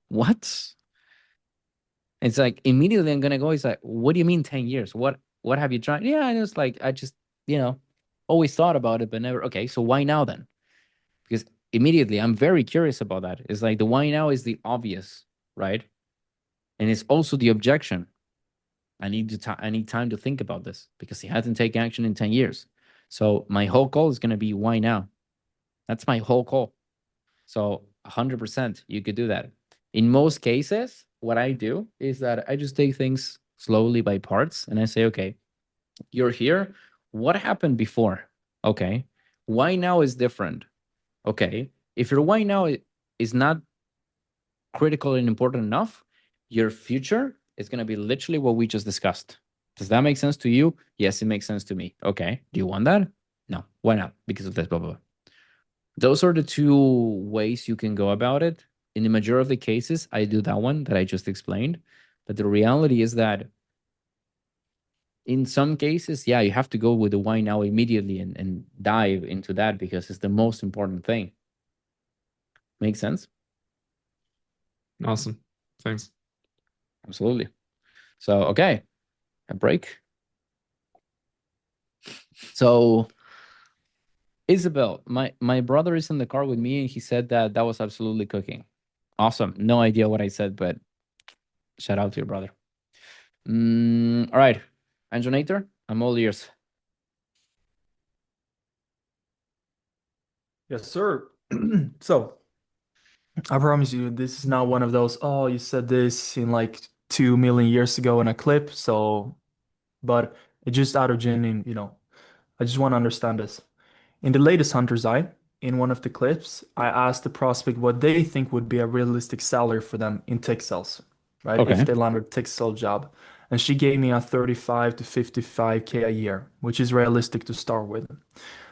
Speaker 1: what? It's like immediately I'm gonna go. It's like, what do you mean 10 years? What have you tried? Yeah, I just like I just always thought about it, but never. Okay, so why now then? Because immediately I'm very curious about that. It's like the why now is the obvious, right? And it's also the objection. I need time to think about this because he hasn't taken action in 10 years. So my whole call is gonna be why now? That's my whole call. So 100% you could do that. In most cases, what I do is that I just take things slowly by parts and I say, okay, you're here. What happened before? Okay. Why now is different? Okay. If your why now is not critical and important enough, your future is going to be literally what we just discussed. Does that make sense to you? Yes, it makes sense to me. Okay. Do you want that? No. Why not? Because of this, blah, blah, blah. Those are the two ways you can go about it. In the majority of the cases, I do that one that I just explained. But the reality is that in some cases, yeah, you have to go with the why now immediately and dive into that because it's the most important thing. Make sense?
Speaker 2: Awesome. Thanks.
Speaker 1: Absolutely. So, okay, a break. So, Isabel, my brother is in the car with me and he said that was absolutely cooking. Awesome. No idea what I said, but shout out to your brother. All right, Anjonator, I'm all ears.
Speaker 6: Yes, sir. So, I promise you, this is not one of those, oh, you said this in like 2 million years ago in a clip. So, but it's just out of genuine, I just want to understand this. In the latest Hunter's Eye, in one of the clips, I asked the prospect what they think would be a realistic salary for them in tech sales, right?
Speaker 1: Okay.
Speaker 6: If they landed a tech sales job. And she gave me a 35 to 55K a year, which is realistic to start with.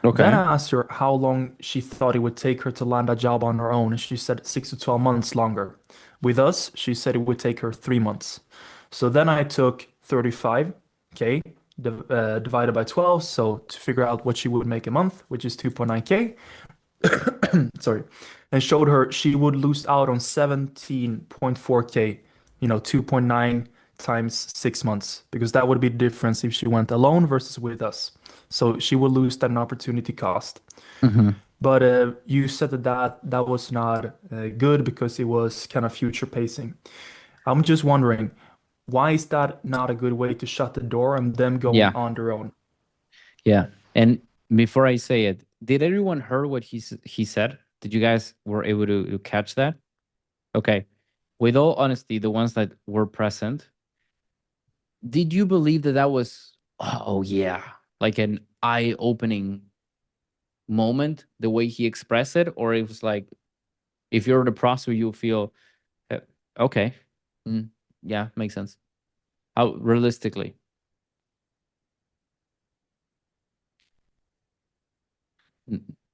Speaker 6: Then I asked her how long she thought it would take her to land a job on her own, and she said 6 to 12 months longer. With us, she said it would take her 3 months. So then I took 35K divided by 12, so to figure out what she would make a month, which is 2.9K. Sorry, and showed her she would lose out on 17.4K, 2.9 times 6 months, because that would be the difference if she went alone versus with us. So she would lose that opportunity cost. But you said that was not good because it was kind of future pacing. I'm just wondering, why is that not a good way to shut the door and them going
Speaker 1: Yeah.
Speaker 6: on their own?
Speaker 1: Yeah. And before I say it, did everyone hear what he said? Did you guys were able to catch that? Okay. With all honesty, the ones that were present, did you believe that was, oh yeah, like an eye-opening moment, the way he expressed it? Or it was like, if you're the prospect, you feel, okay, yeah, makes sense. How realistically?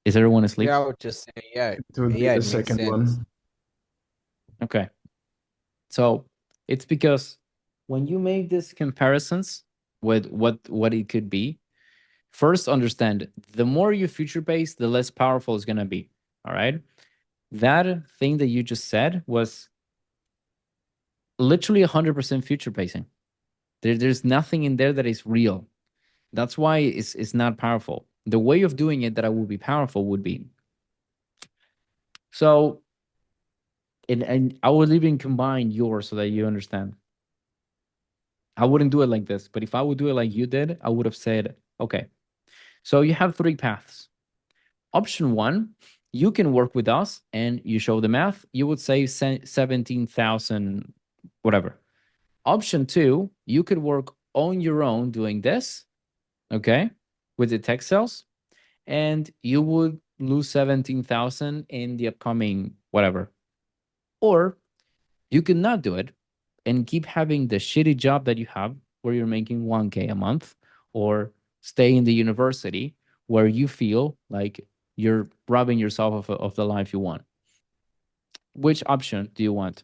Speaker 1: Is everyone asleep?
Speaker 3: Yeah, I would just say, yeah,
Speaker 6: It would be
Speaker 3: yeah,
Speaker 6: the
Speaker 3: it makes
Speaker 6: second
Speaker 3: sense.
Speaker 6: one.
Speaker 1: Okay. So it's because when you make these comparisons with what it could be, first understand the more you future base, the less powerful it's gonna be. All right. That thing that you just said was literally 100% future pacing. There's nothing in there that is real. That's why it's not powerful. The way of doing it that I would be powerful would be. So, and I would even combine yours so that you understand. I wouldn't do it like this, but if I would do it like you did, I would have said, okay, so you have 3 paths. Option 1, you can work with us and you show the math, you would save 17,000, whatever. Option 2, you could work on your own doing this, okay, with the tech sales, and you would lose 17,000 in the upcoming whatever. Or you could not do it and keep having the shitty job that you have where you're making 1K a month, or stay in the university where you feel like you're robbing yourself of the life you want. Which option do you want?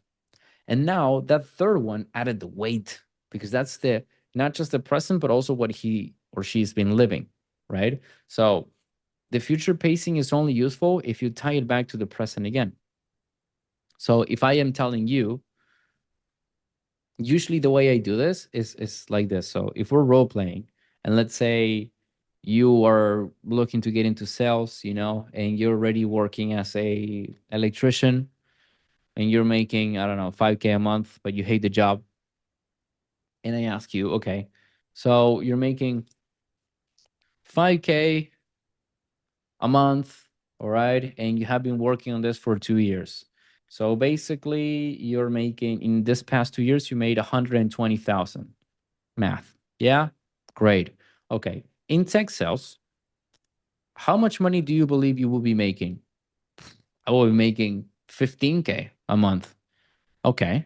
Speaker 1: And now that third one added the weight, because that's the not just the present, but also what he or she's been living, right? So the future pacing is only useful if you tie it back to the present again. So if I am telling you, usually the way I do this is like this. So if we're role playing, and let's say you are looking to get into sales, you know, and you're already working as a electrician, and you're making, I don't know, 5K a month, but you hate the job. And I ask you, okay, so you're making 5K a month, all right, and you have been working on this for 2 years. So basically, you're making, in this past 2 years, you made 120,000. Math. Yeah? Great. Okay. In tech sales, how much money do you believe you will be making? I will be making 15K a month. Okay.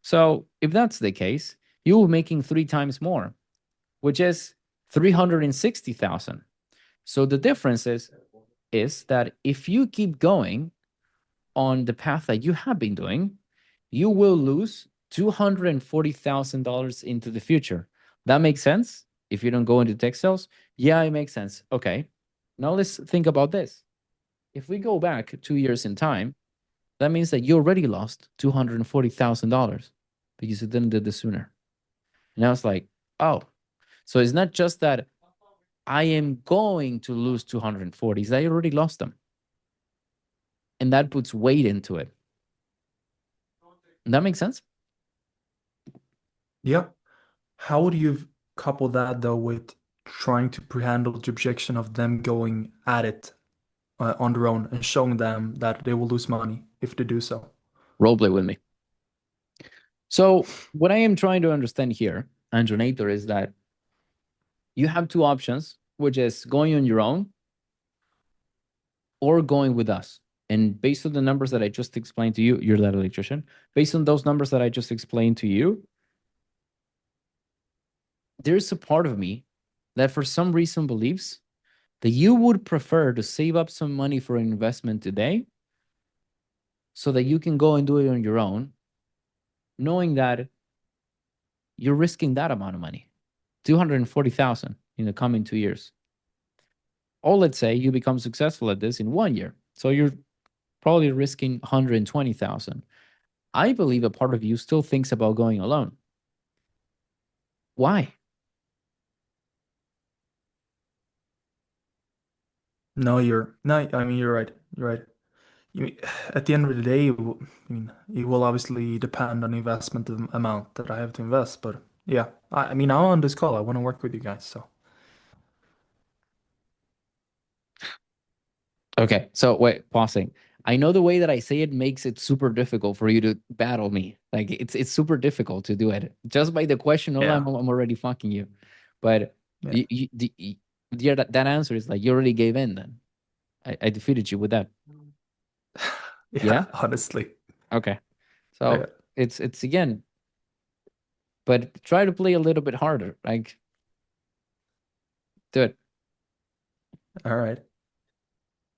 Speaker 1: So if that's the case, you will be making 3 times more, which is 360,000. So the difference is that if you keep going on the path that you have been doing, you will lose $240,000 into the future. That makes sense if you don't go into tech sales? Yeah, it makes sense. Okay. Now let's think about this. If we go back 2 years in time, that means that you already lost $240,000 because you didn't do this sooner. And I was like, oh, so it's not just that I am going to lose 240, it's that I already lost them. And that puts weight into it. That makes sense?
Speaker 6: Yeah. How would you couple that though with trying to handle the objection of them going at it on their own and showing them that they will lose money if they do so?
Speaker 1: Roleplay with me. So what I am trying to understand here, Andronator, is that you have two options, which is going on your own or going with us. And based on the numbers that I just explained to you, you're that electrician. Based on those numbers that I just explained to you, there's a part of me that for some reason believes that you would prefer to save up some money for an investment today so that you can go and do it on your own, knowing that you're risking that amount of money, 240,000 in the coming 2 years. Or let's say you become successful at this in 1 year. So you're probably risking 120,000. I believe a part of you still thinks about going alone. Why?
Speaker 6: No, I mean, you're right. You're right. At the end of the day, it will obviously depend on the investment amount that I have to invest. But yeah, I mean, I'm on this call. I want to work with you guys. So
Speaker 1: Okay, so wait, pausing. I know the way that I say it makes it super difficult for you to battle me. Like it's super difficult to do it. Just by the question alone,
Speaker 6: yeah,
Speaker 1: I'm already fucking you. But
Speaker 6: yeah,
Speaker 1: yeah, that answer is like you already gave in then. I defeated you with that.
Speaker 6: yeah.
Speaker 1: Yeah?
Speaker 6: Honestly,
Speaker 1: Okay.
Speaker 6: yeah.
Speaker 1: So it's again, but try to play a little bit harder. Like do it.
Speaker 6: All right.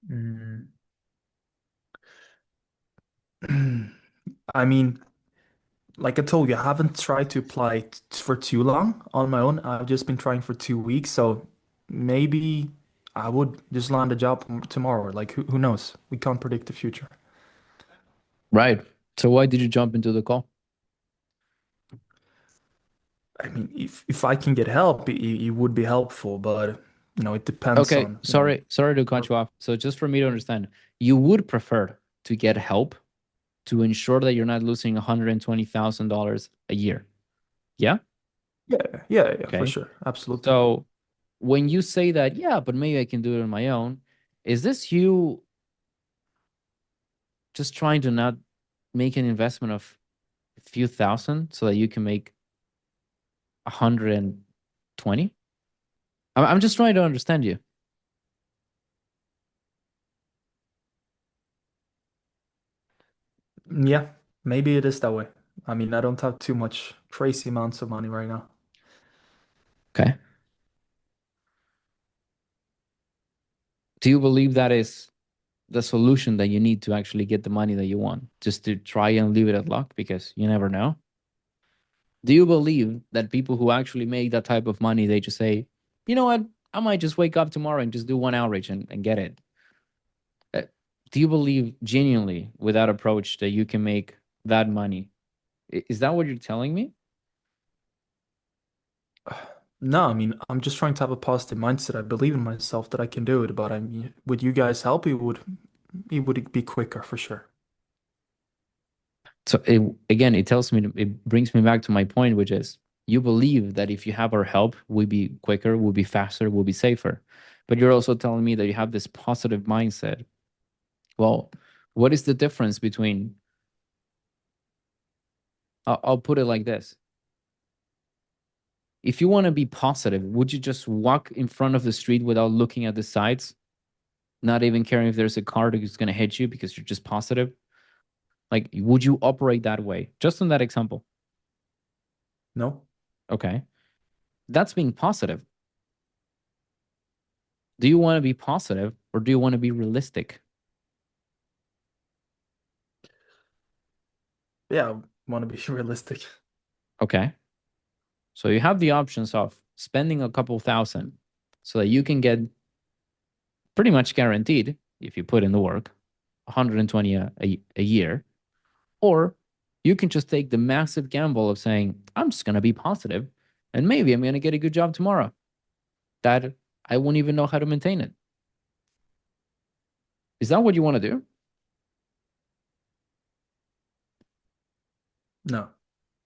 Speaker 6: Mm. I mean, like I told you, I haven't tried to apply it for too long on my own. I've just been trying for 2 weeks, so maybe I would just land a job tomorrow. Like who knows? We can't predict the future.
Speaker 1: Right. So why did you jump into the call?
Speaker 6: I mean, if I can get help, it would be helpful, but it depends
Speaker 1: Okay,
Speaker 6: on,
Speaker 1: sorry to cut you off. So just for me to understand, you would prefer to get help to ensure that you're not losing $120,000 a year. Yeah?
Speaker 6: yeah, for
Speaker 1: Okay.
Speaker 6: sure. Absolutely.
Speaker 1: So when you say that, yeah, but maybe I can do it on my own, is this you just trying to not make an investment of a few thousand so that you can make 120? I'm just trying to understand you.
Speaker 6: Yeah, maybe it is that way. I mean, I don't have too much crazy amounts of money right now.
Speaker 1: Okay. Do you believe that is the solution that you need to actually get the money that you want, just to try and leave it at luck because you never know? Do you believe that people who actually make that type of money, they just say, you know what, I might just wake up tomorrow and just do one outreach and get it? Do you believe genuinely with that approach that you can make that money? Is that what you're telling me?
Speaker 6: No, I mean, I'm just trying to have a positive mindset. I believe in myself that I can do it, but I mean, with you guys' help, it would be quicker for sure.
Speaker 1: So again, it tells me, it brings me back to my point, which is you believe that if you have our help, we'll be quicker, we'll be faster, we'll be safer. But you're also telling me that you have this positive mindset. Well, what is the difference between, I'll put it like this. If you want to be positive, would you just walk in front of the street without looking at the sides? Not even caring if there's a car that's going to hit you because you're just positive? Like, would you operate that way? Just on that example.
Speaker 6: No?
Speaker 1: Okay. That's being positive. Do you want to be positive or do you want to be realistic?
Speaker 6: Yeah, I want to be realistic.
Speaker 1: Okay. So you have the options of spending a couple thousand so that you can get pretty much guaranteed, if you put in the work, 120 a year. Or you can just take the massive gamble of saying, I'm just going to be positive and maybe I'm going to get a good job tomorrow that I won't even know how to maintain it. Is that what you want to do?
Speaker 6: No.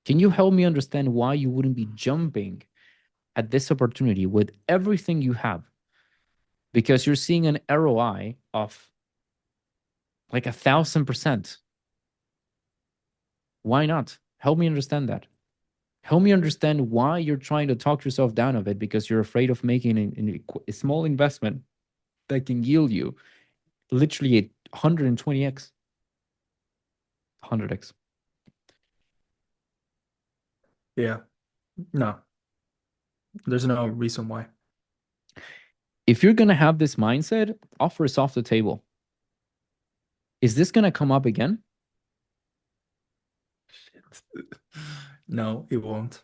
Speaker 1: Can you help me understand why you wouldn't be jumping at this opportunity with everything you have? Because you're seeing an ROI of like 1,000%. Why not? Help me understand that. Help me understand why you're trying to talk yourself down of it because you're afraid of making a small investment that can yield you literally 120x, 100x.
Speaker 6: Yeah. No. There's no reason why.
Speaker 1: If you're going to have this mindset, offers off the table. Is this going to come up again?
Speaker 6: Shit. No, it won't.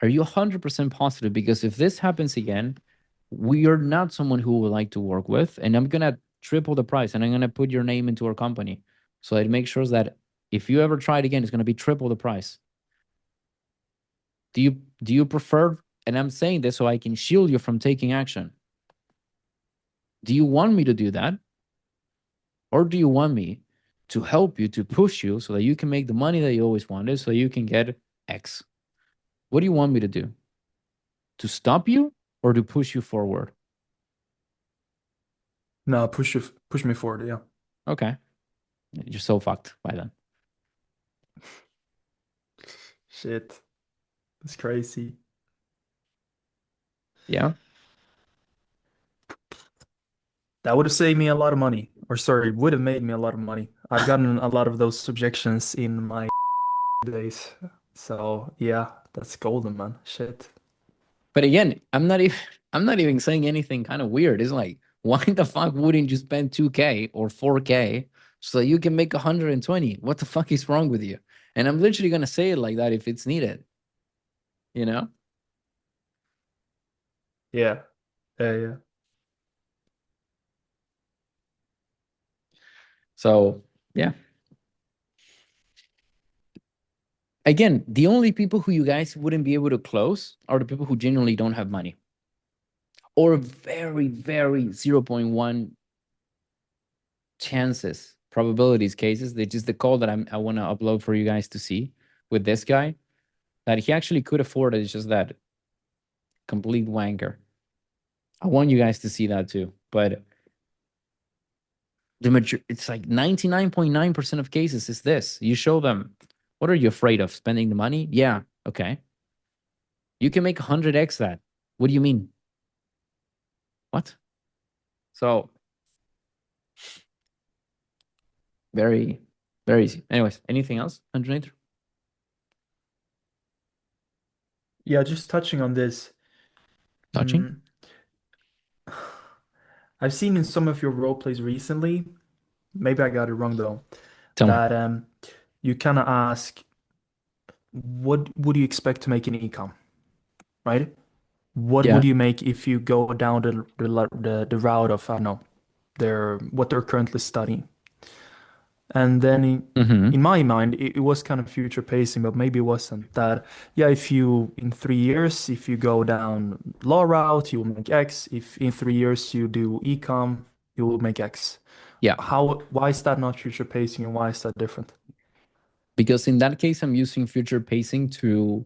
Speaker 1: Are you 100% positive? Because if this happens again, we are not someone who would like to work with, and I'm going to triple the price and I'm going to put your name into our company. So it makes sure that if you ever try it again, it's going to be triple the price. Do you prefer, and I'm saying this so I can shield you from taking action. Do you want me to do that? Or do you want me to help you, to push you so that you can make the money that you always wanted, so you can get X? What do you want me to do? To stop you or to push you forward?
Speaker 6: No, push me forward, yeah.
Speaker 1: Okay. You're so fucked by then.
Speaker 6: Shit. That's crazy.
Speaker 1: Yeah.
Speaker 6: That would have saved me a lot of money. Or sorry, would have made me a lot of money. I've gotten a lot of those subjections in my days. So yeah, that's golden, man. Shit.
Speaker 1: But again, I'm not even saying anything kind of weird. It's like, why the fuck wouldn't you spend 2K or 4K so you can make 120? What the fuck is wrong with you? And I'm literally gonna say it like that if it's needed. You know?
Speaker 6: Yeah. Yeah.
Speaker 1: So yeah. Again, the only people who you guys wouldn't be able to close are the people who genuinely don't have money. Or very, very 0.1 chances, probabilities cases. They just the call that I want to upload for you guys to see with this guy that he actually could afford it. It's just that complete wanker. I want you guys to see that too. But it's like 99.9% of cases is this. You show them, what are you afraid of? Spending the money? Yeah. Okay. You can make 100x that. What do you mean? What? So very, very easy. Anyways, anything else, underneath?
Speaker 6: Yeah, just touching on this.
Speaker 1: Touching?
Speaker 6: Mm, I've seen in some of your role plays recently, maybe I got it wrong though,
Speaker 1: Tell me.
Speaker 6: that you kind of ask, what would you expect to make in ecom, right? What
Speaker 1: Yeah.
Speaker 6: would you make if you go down the route of, I don't know, what they're currently studying? And then
Speaker 1: Mm-hmm.
Speaker 6: in my mind, it was kind of future pacing, but maybe it wasn't. That, yeah, if you, in 3 years, if you go down law route, you will make X. If in 3 years you do ecom, you will make X.
Speaker 1: Yeah.
Speaker 6: Why is that not future pacing and why is that different?
Speaker 1: Because in that case, I'm using future pacing to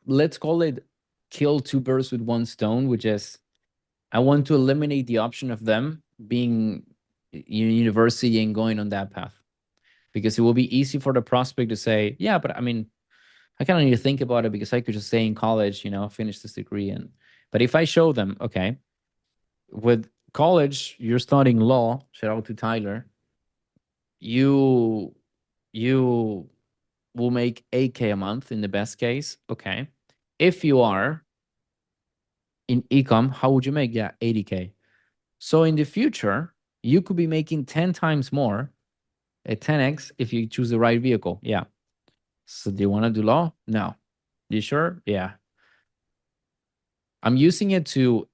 Speaker 1: let's call it kill two birds with one stone, which is I want to eliminate the option of them being in university and going on that path. Because it will be easy for the prospect to say, yeah, but I mean, I kind of need to think about it because I could just stay in college, finish this degree. But if I show them, okay, with college, you're studying law, shout out to Tyler, you you will make 8K a month in the best case. Okay. If you are in ecom, how would you make? Yeah, 80K. So in the future, you could be making 10 times more at 10x if you choose the right vehicle. Yeah. So do you want to do law? No. You sure? Yeah. I'm using it to,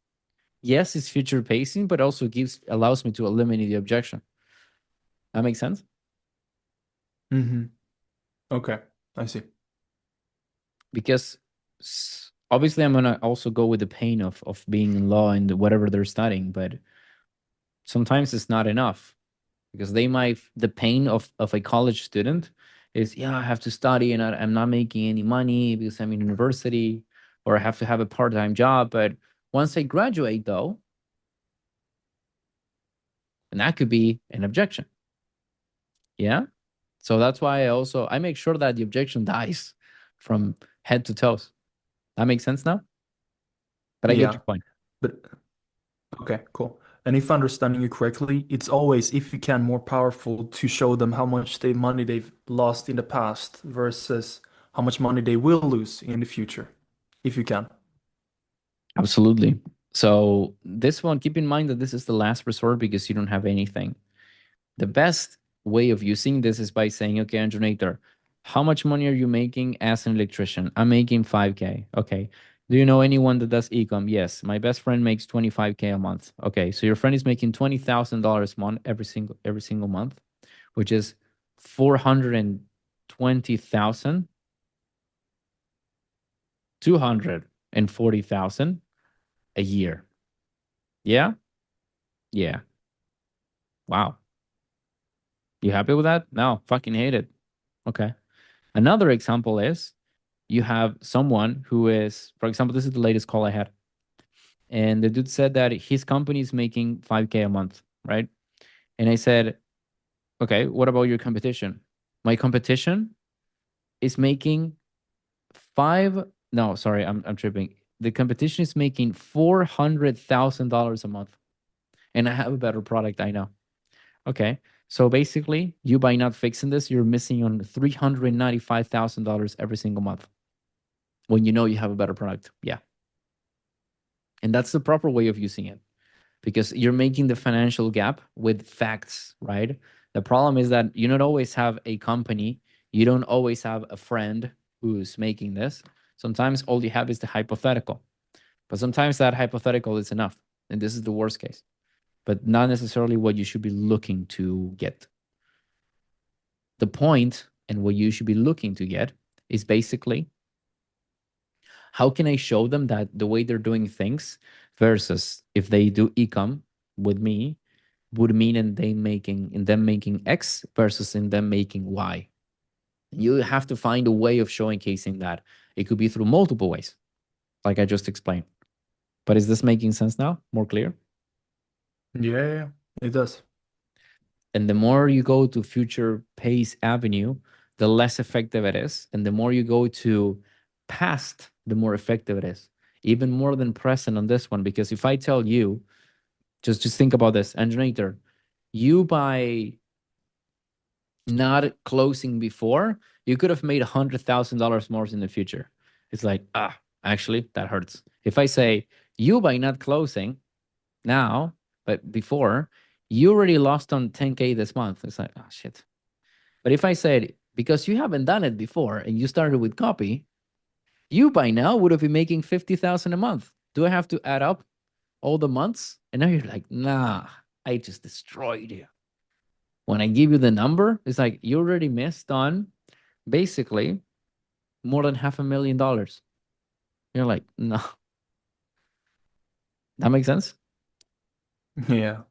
Speaker 1: yes, it's future pacing, but also allows me to eliminate the objection. That makes sense?
Speaker 6: Mm-hmm. Okay, I see.
Speaker 1: Because obviously I'm gonna also go with the pain of being in law and whatever they're studying, but sometimes it's not enough because the pain of a college student is, yeah, I have to study and I'm not making any money because I'm in university, or I have to have a part-time job. But once I graduate though, and that could be an objection. Yeah. So that's why I make sure that the objection dies from head to toes. That makes sense now? But I get
Speaker 6: Yeah,
Speaker 1: your point.
Speaker 6: but okay, cool. And if understanding you correctly, it's always, if you can, more powerful to show them how much money they've lost in the past versus how much money they will lose in the future, if you can.
Speaker 1: Absolutely. So this one, keep in mind that this is the last resort because you don't have anything. The best way of using this is by saying, okay, Andronator, how much money are you making as an electrician? I'm making 5K. Okay. Do you know anyone that does ecom? Yes. My best friend makes 25K a month. Okay. So your friend is making $20,000 a month every single month, which is 420,000, 240,000 a year. Yeah? Yeah. Wow. You happy with that? No, fucking hate it. Okay. Another example is you have someone who is, for example, this is the latest call I had. And the dude said that his company is making 5K a month, right? And I said, okay, what about your competition? My competition is making no, sorry, I'm tripping. The competition is making $400,000 a month. And I have a better product, I know. Okay. So basically, you by not fixing this, you're missing on $395,000 every single month when you know you have a better product. Yeah. And that's the proper way of using it because you're making the financial gap with facts, right? The problem is that you don't always have a company, you don't always have a friend who's making this. Sometimes all you have is the hypothetical, but sometimes that hypothetical is enough. And this is the worst case, but not necessarily what you should be looking to get. The point and what you should be looking to get is basically, how can I show them that the way they're doing things versus if they do ecom with me would mean in them making X versus in them making Y. You have to find a way of showcasing that. It could be through multiple ways, like I just explained. But is this making sense now? More clear?
Speaker 6: Yeah, it does.
Speaker 1: And the more you go to future pace avenue, the less effective it is. And the more you go to past, the more effective it is. Even more than present on this one. Because if I tell you, just think about this, Engineer, you by not closing before, you could have made $100,000 more in the future. It's like, actually, that hurts. If I say, you by not closing, now, but before, you already lost on 10K this month. It's like, oh shit. But if I said, because you haven't done it before and you started with copy, you by now would have been making 50,000 a month. Do I have to add up all the months? And now you're like, nah, I just destroyed you. When I give you the number, it's like you already missed on basically more than $500,000. You're like, no. That makes sense?
Speaker 6: Yeah.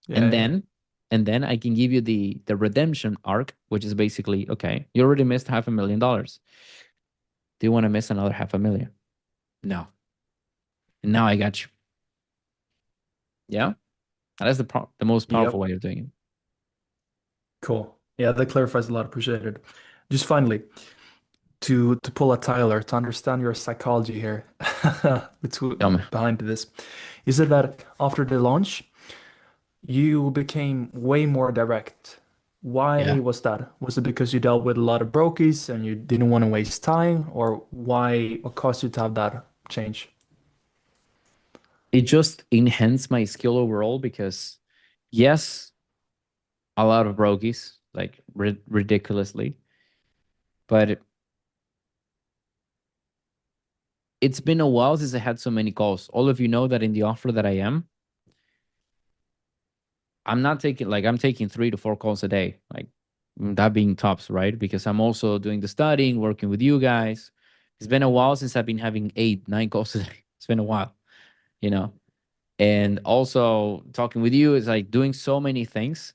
Speaker 1: And then I can give you the redemption arc, which is basically, okay, you already missed $500,000. Do you want to miss another 500,000? No. And now I got you. Yeah. That's the most powerful way of doing it.
Speaker 6: Cool. Yeah, that clarifies a lot. Appreciated. Just finally, to pull a Tyler, to understand your psychology here
Speaker 1: Tell me.
Speaker 6: behind this, you said that after the launch, you became way more direct. Why
Speaker 1: Yeah.
Speaker 6: was that? Was it because you dealt with a lot of brokies and you didn't want to waste time, or what caused you to have that change?
Speaker 1: It just enhanced my skill overall because, yes, a lot of brokies, like ridiculously, but it's been a while since I had so many calls. All of you know that in the offer that I am, I'm taking 3 to 4 calls a day, like that being tops, right? Because I'm also doing the studying, working with you guys. It's been a while since I've been having 8, 9 calls a day. It's been a while, you know? And also talking with you is like doing so many things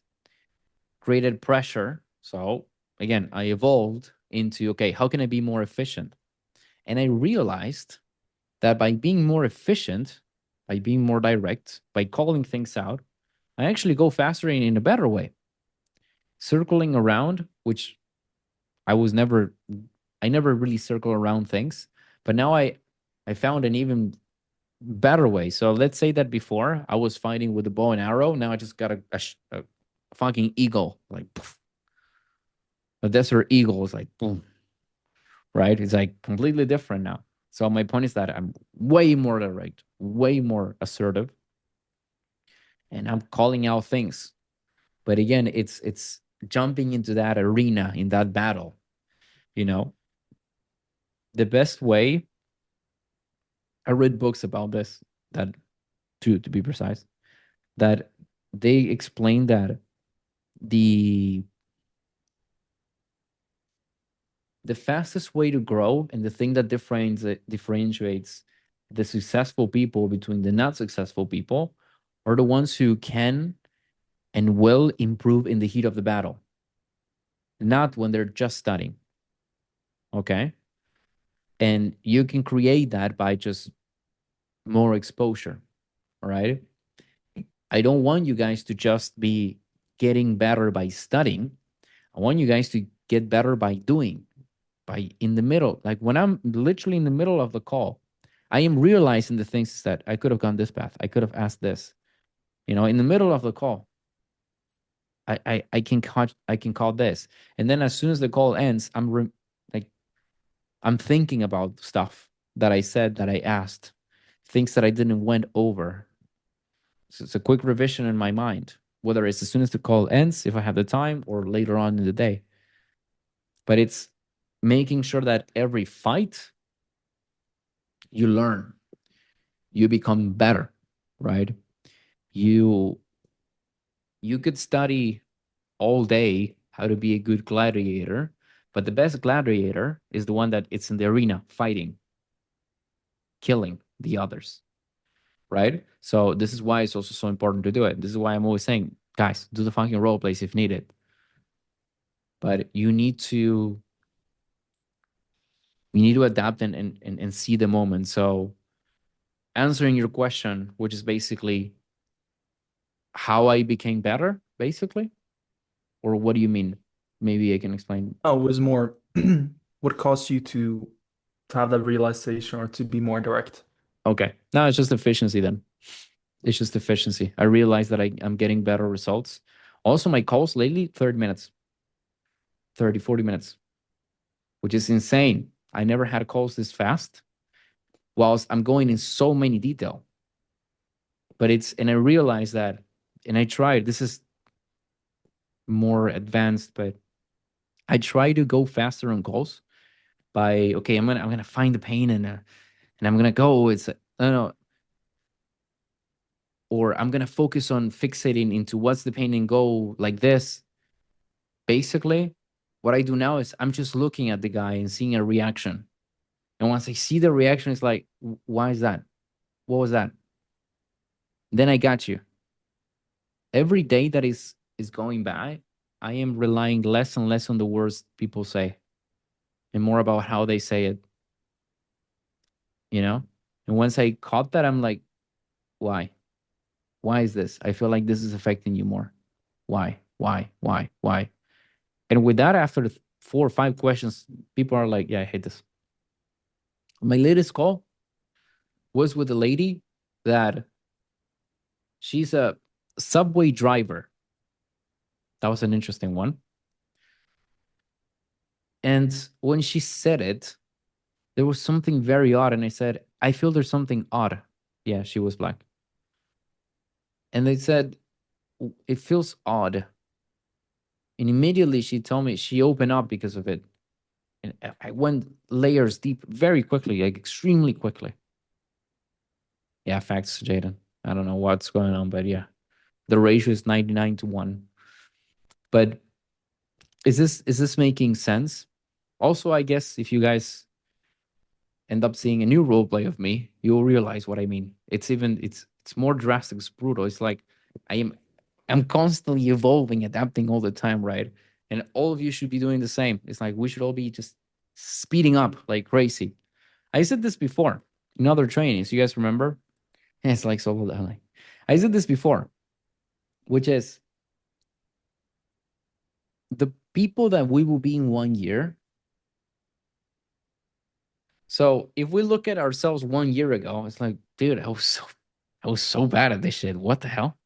Speaker 1: created pressure. So again, I evolved into, okay, how can I be more efficient? And I realized that by being more efficient, by being more direct, by calling things out, I actually go faster and in a better way. Circling around, which I never really circle around things, but now I found an even better way. So let's say that before I was fighting with a bow and arrow. Now I just got a fucking eagle, like poof. A desert eagle is like boom, right? It's like completely different now. So my point is that I'm way more direct, way more assertive, and I'm calling out things. But again, it's jumping into that arena in that battle. You know, the best way. I read books about this that, to be precise, that they explain that the fastest way to grow and the thing that differentiates the successful people between the not successful people are the ones who can and will improve in the heat of the battle, not when they're just studying. Okay. And you can create that by just more exposure. All right. I don't want you guys to just be getting better by studying. I want you guys to get better by doing, by in the middle. Like when I'm literally in the middle of the call, I am realizing the things that I could have gone this path. I could have asked this, in the middle of the call. I can call this. And then as soon as the call ends, I'm thinking about stuff that I said, that I asked, things that I didn't went over. So it's a quick revision in my mind, whether it's as soon as the call ends, if I have the time, or later on in the day. But it's making sure that every fight, you learn, you become better, right? You could study all day how to be a good gladiator, but the best gladiator is the one that it's in the arena fighting, killing the others, right? So this is why it's also so important to do it. This is why I'm always saying, guys, do the fucking role plays if needed. But you need to adapt and see the moment. So answering your question, which is basically how I became better, basically, or what do you mean? Maybe I can explain.
Speaker 6: Oh, it was more what caused you to have that realization or to be more direct?
Speaker 1: Okay. No, it's just efficiency then. It's just efficiency. I realized that I'm getting better results. Also, my calls lately, 30 minutes, 30, 40 minutes, which is insane. I never had calls this fast whilst I'm going in so many detail. But and I realized that, and I tried, this is more advanced, but I try to go faster on calls by, okay, I'm gonna find the pain and I'm gonna go. It's no, or I'm gonna focus on fixating into what's the pain and go like this. Basically, what I do now is I'm just looking at the guy and seeing a reaction. And once I see the reaction, it's like, why is that? What was that? Then I got you. Every day that is going by, I am relying less and less on the words people say and more about how they say it. You know? And once I caught that, I'm like, why? Why is this? I feel like this is affecting you more. Why? Why? Why? Why? And with that, after the 4 or 5 questions, people are like, yeah, I hate this. My latest call was with a lady that she's a subway driver. That was an interesting one. And when she said it, there was something very odd. And I said, I feel there's something odd. Yeah, she was black. And they said, it feels odd. And immediately she told me she opened up because of it. And I went layers deep very quickly, like extremely quickly. Yeah, facts, Jaden. I don't know what's going on, but yeah. The ratio is 99-1. But is this making sense? Also, I guess if you guys end up seeing a new roleplay of me, you'll realize what I mean. It's more drastic, it's brutal. It's like I'm constantly evolving, adapting all the time, right? And all of you should be doing the same. It's like we should all be just speeding up like crazy. I said this before in other trainings. You guys remember? It's like so. Like, I said this before, which is the people that we will be in 1 year. So if we look at ourselves 1 year ago, it's like, dude, I was so bad at this shit. What the hell?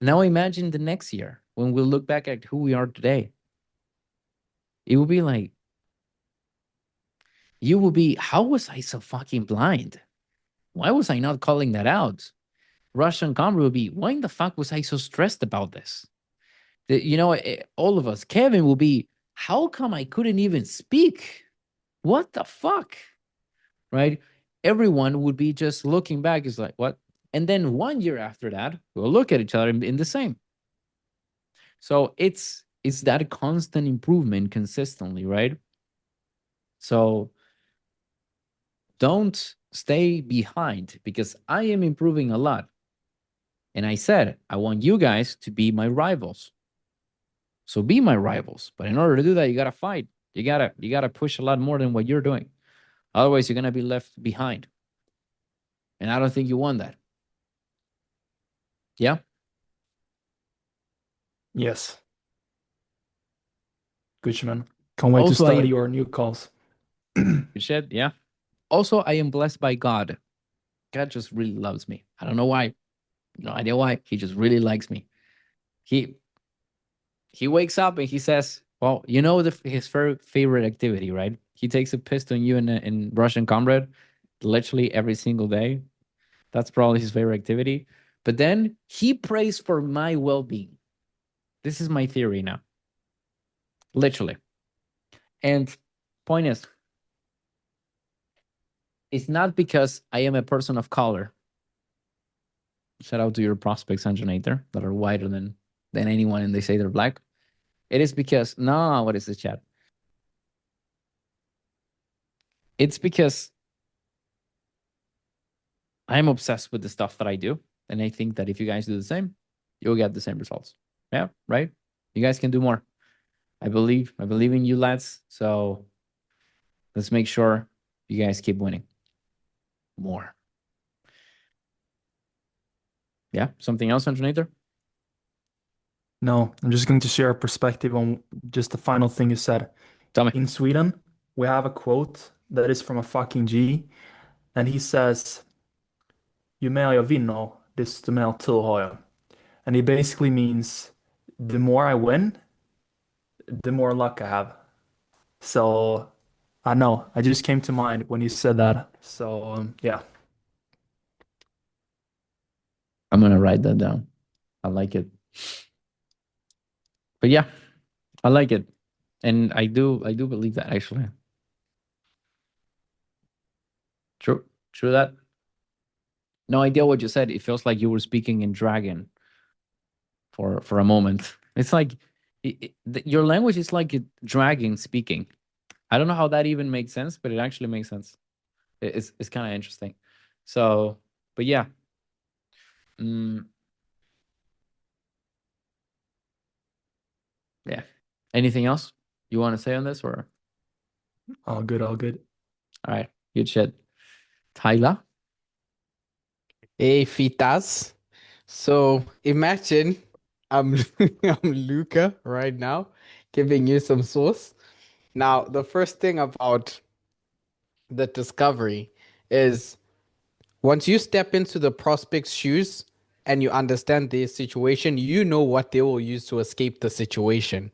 Speaker 1: Now imagine the next year when we look back at who we are today. It will be like, you will be, how was I so fucking blind? Why was I not calling that out? Russian comrade will be, why in the fuck was I so stressed about this? All of us. Kevin will be, how come I couldn't even speak? What the fuck? Right? Everyone would be just looking back, is like, what? And then 1 year after that, we'll look at each other in the same. So it's that constant improvement consistently, right? So don't stay behind, because I am improving a lot. And I said, I want you guys to be my rivals. So be my rivals. But in order to do that, you got to fight. You gotta push a lot more than what you're doing. Otherwise, you're going to be left behind. And I don't think you want that. Yeah?
Speaker 6: Yes. Good, man. Can't wait to
Speaker 1: Also,
Speaker 6: study your new calls.
Speaker 1: Good shit, yeah. Also, I am blessed by God. God just really loves me. I don't know why. No idea why. He just really likes me. He wakes up and he says, well, you know his favorite activity, right? He takes a piss on you in Russian comrade literally every single day. That's probably his favorite activity. But then he prays for my well-being. This is my theory now. Literally. And point is, it's not because I am a person of color. Shout out to your prospects, Anjonator, that are whiter than anyone and they say they're black. It is because, no, what is this chat? It's because I'm obsessed with the stuff that I do. And I think that if you guys do the same, you'll get the same results. Yeah, right? You guys can do more. I believe in you lads. So let's make sure you guys keep winning more. Yeah, something else, Anjonator?
Speaker 6: No, I'm just going to share a perspective on just the final thing you said.
Speaker 1: Tell me.
Speaker 6: In Sweden, we have a quote that is from a fucking G, and he says, ju mer jag vinner, desto mer tur har jag. And he basically means the more I win, the more luck I have. So I know, I just came to mind when you said that. So yeah.
Speaker 1: I'm gonna write that down. I like it. But yeah, I like it. And I do believe that actually. True that. No idea what you said. It feels like you were speaking in dragon for a moment. It's like your language is like a dragon speaking. I don't know how that even makes sense, but it actually makes sense. It's kind of interesting. So, but yeah. Yeah. Anything else you want to say on this, or?
Speaker 6: All good, all good.
Speaker 1: All right, good shit. Tyler?
Speaker 3: Hey, Fitas. So imagine I'm I'm Luca right now, giving you some sauce. Now, the first thing about the discovery is once you step into the prospect's shoes and you understand their situation, you know what they will use to escape the situation.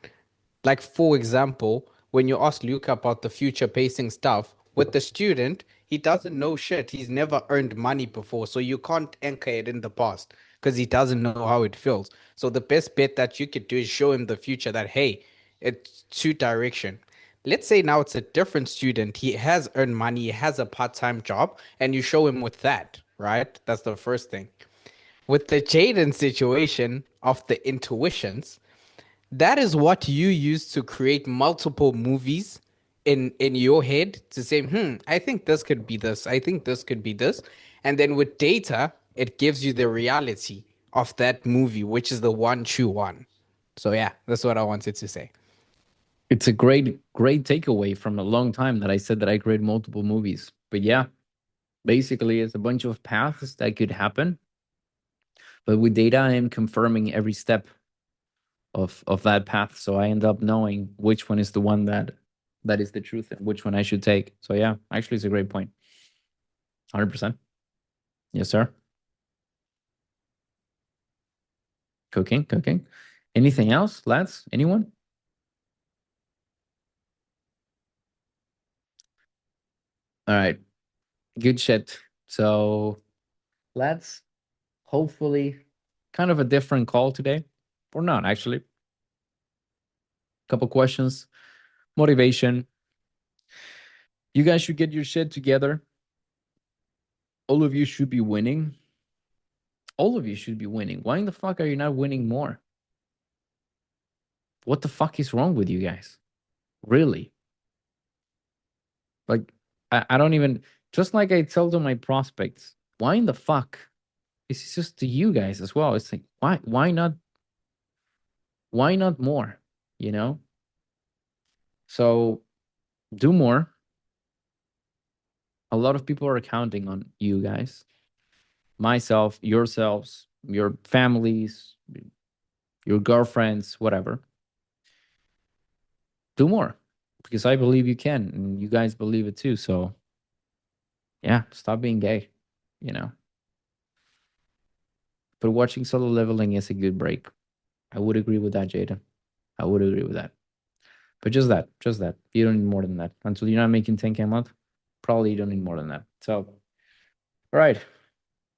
Speaker 3: Like, for example, when you ask Luca about the future pacing stuff, with the student, he doesn't know shit. He's never earned money before, so you can't anchor it in the past because he doesn't know how it feels. So the best bet that you could do is show him the future that, hey, it's two direction. Let's say now it's a different student. He has earned money, he has a part-time job, and you show him with that, right? That's the first thing. With the Jaden situation of the intuitions, that is what you use to create multiple movies in your head to say, I think this could be this, I think this could be this. And then with data, it gives you the reality of that movie, which is the one true one. So yeah, that's what I wanted to say.
Speaker 1: It's a great takeaway from a long time that I said that I create multiple movies. But yeah, basically it's a bunch of paths that could happen. But with data, I am confirming every step of that path. So I end up knowing which one is the one that is the truth and which one I should take. So yeah, actually it's a great point. 100%. Yes, sir. Cooking. Anything else, lads? Anyone? All right. Good shit. So let's hopefully kind of a different call today, or not actually. Couple questions, motivation. You guys should get your shit together. All of you should be winning. All of you should be winning. Why in the fuck are you not winning more? What the fuck is wrong with you guys? Really? Like, I don't even, just like I tell to my prospects, why in the fuck? It's just to you guys as well. It's like, why not more? You know? So do more. A lot of people are counting on you guys. Myself, yourselves, your families, your girlfriends, whatever. Do more because I believe you can and you guys believe it too. So yeah, stop being gay, you know. But watching Solo Leveling is a good break. I would agree with that, Jaden. I would agree with that. But just that. You don't need more than that. Until you're not making 10K a month, probably you don't need more than that. So, all right.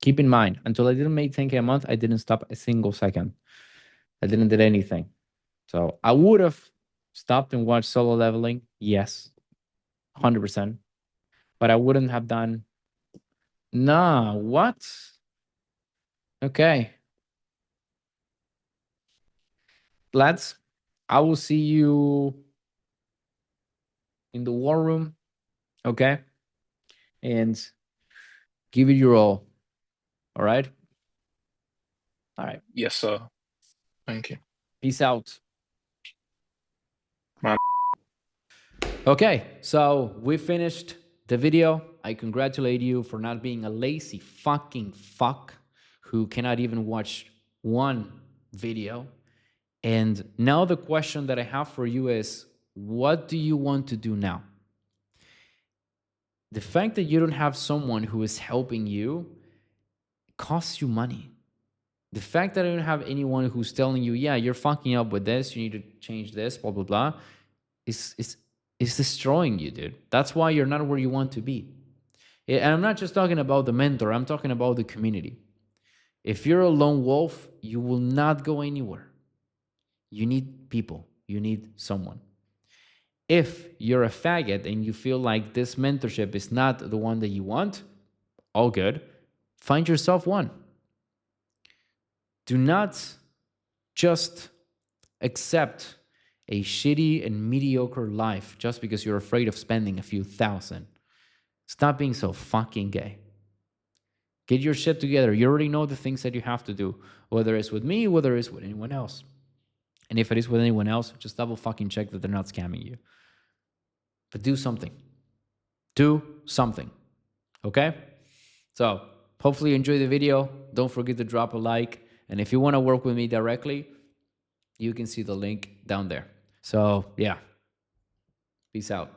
Speaker 1: Keep in mind, until I didn't make 10K a month, I didn't stop a single second. I didn't do anything. So I would have stopped and watched Solo Leveling. Yes, 100%. But I wouldn't have done. Nah, what? Okay. Lads, I will see you in the war room. Okay. And give it your all. All right. All right.
Speaker 5: Yes, sir. Thank you.
Speaker 1: Peace out.
Speaker 5: Man.
Speaker 1: Okay, so we finished the video. I congratulate you for not being a lazy fucking fuck who cannot even watch one video. And now the question that I have for you is, what do you want to do now? The fact that you don't have someone who is helping you costs you money. The fact that I don't have anyone who's telling you, yeah, you're fucking up with this, you need to change this, blah, blah, blah, is destroying you, dude. That's why you're not where you want to be. And I'm not just talking about the mentor, I'm talking about the community. If you're a lone wolf, you will not go anywhere. You need people. You need someone. If you're a faggot and you feel like this mentorship is not the one that you want, all good. Find yourself one. Do not just accept a shitty and mediocre life just because you're afraid of spending a few thousand. Stop being so fucking gay. Get your shit together. You already know the things that you have to do, whether it's with me, whether it's with anyone else. And if it is with anyone else, just double fucking check that they're not scamming you. But do something. Do something. Okay? So, hopefully you enjoyed the video. Don't forget to drop a like. And if you want to work with me directly, you can see the link down there. So, yeah. Peace out.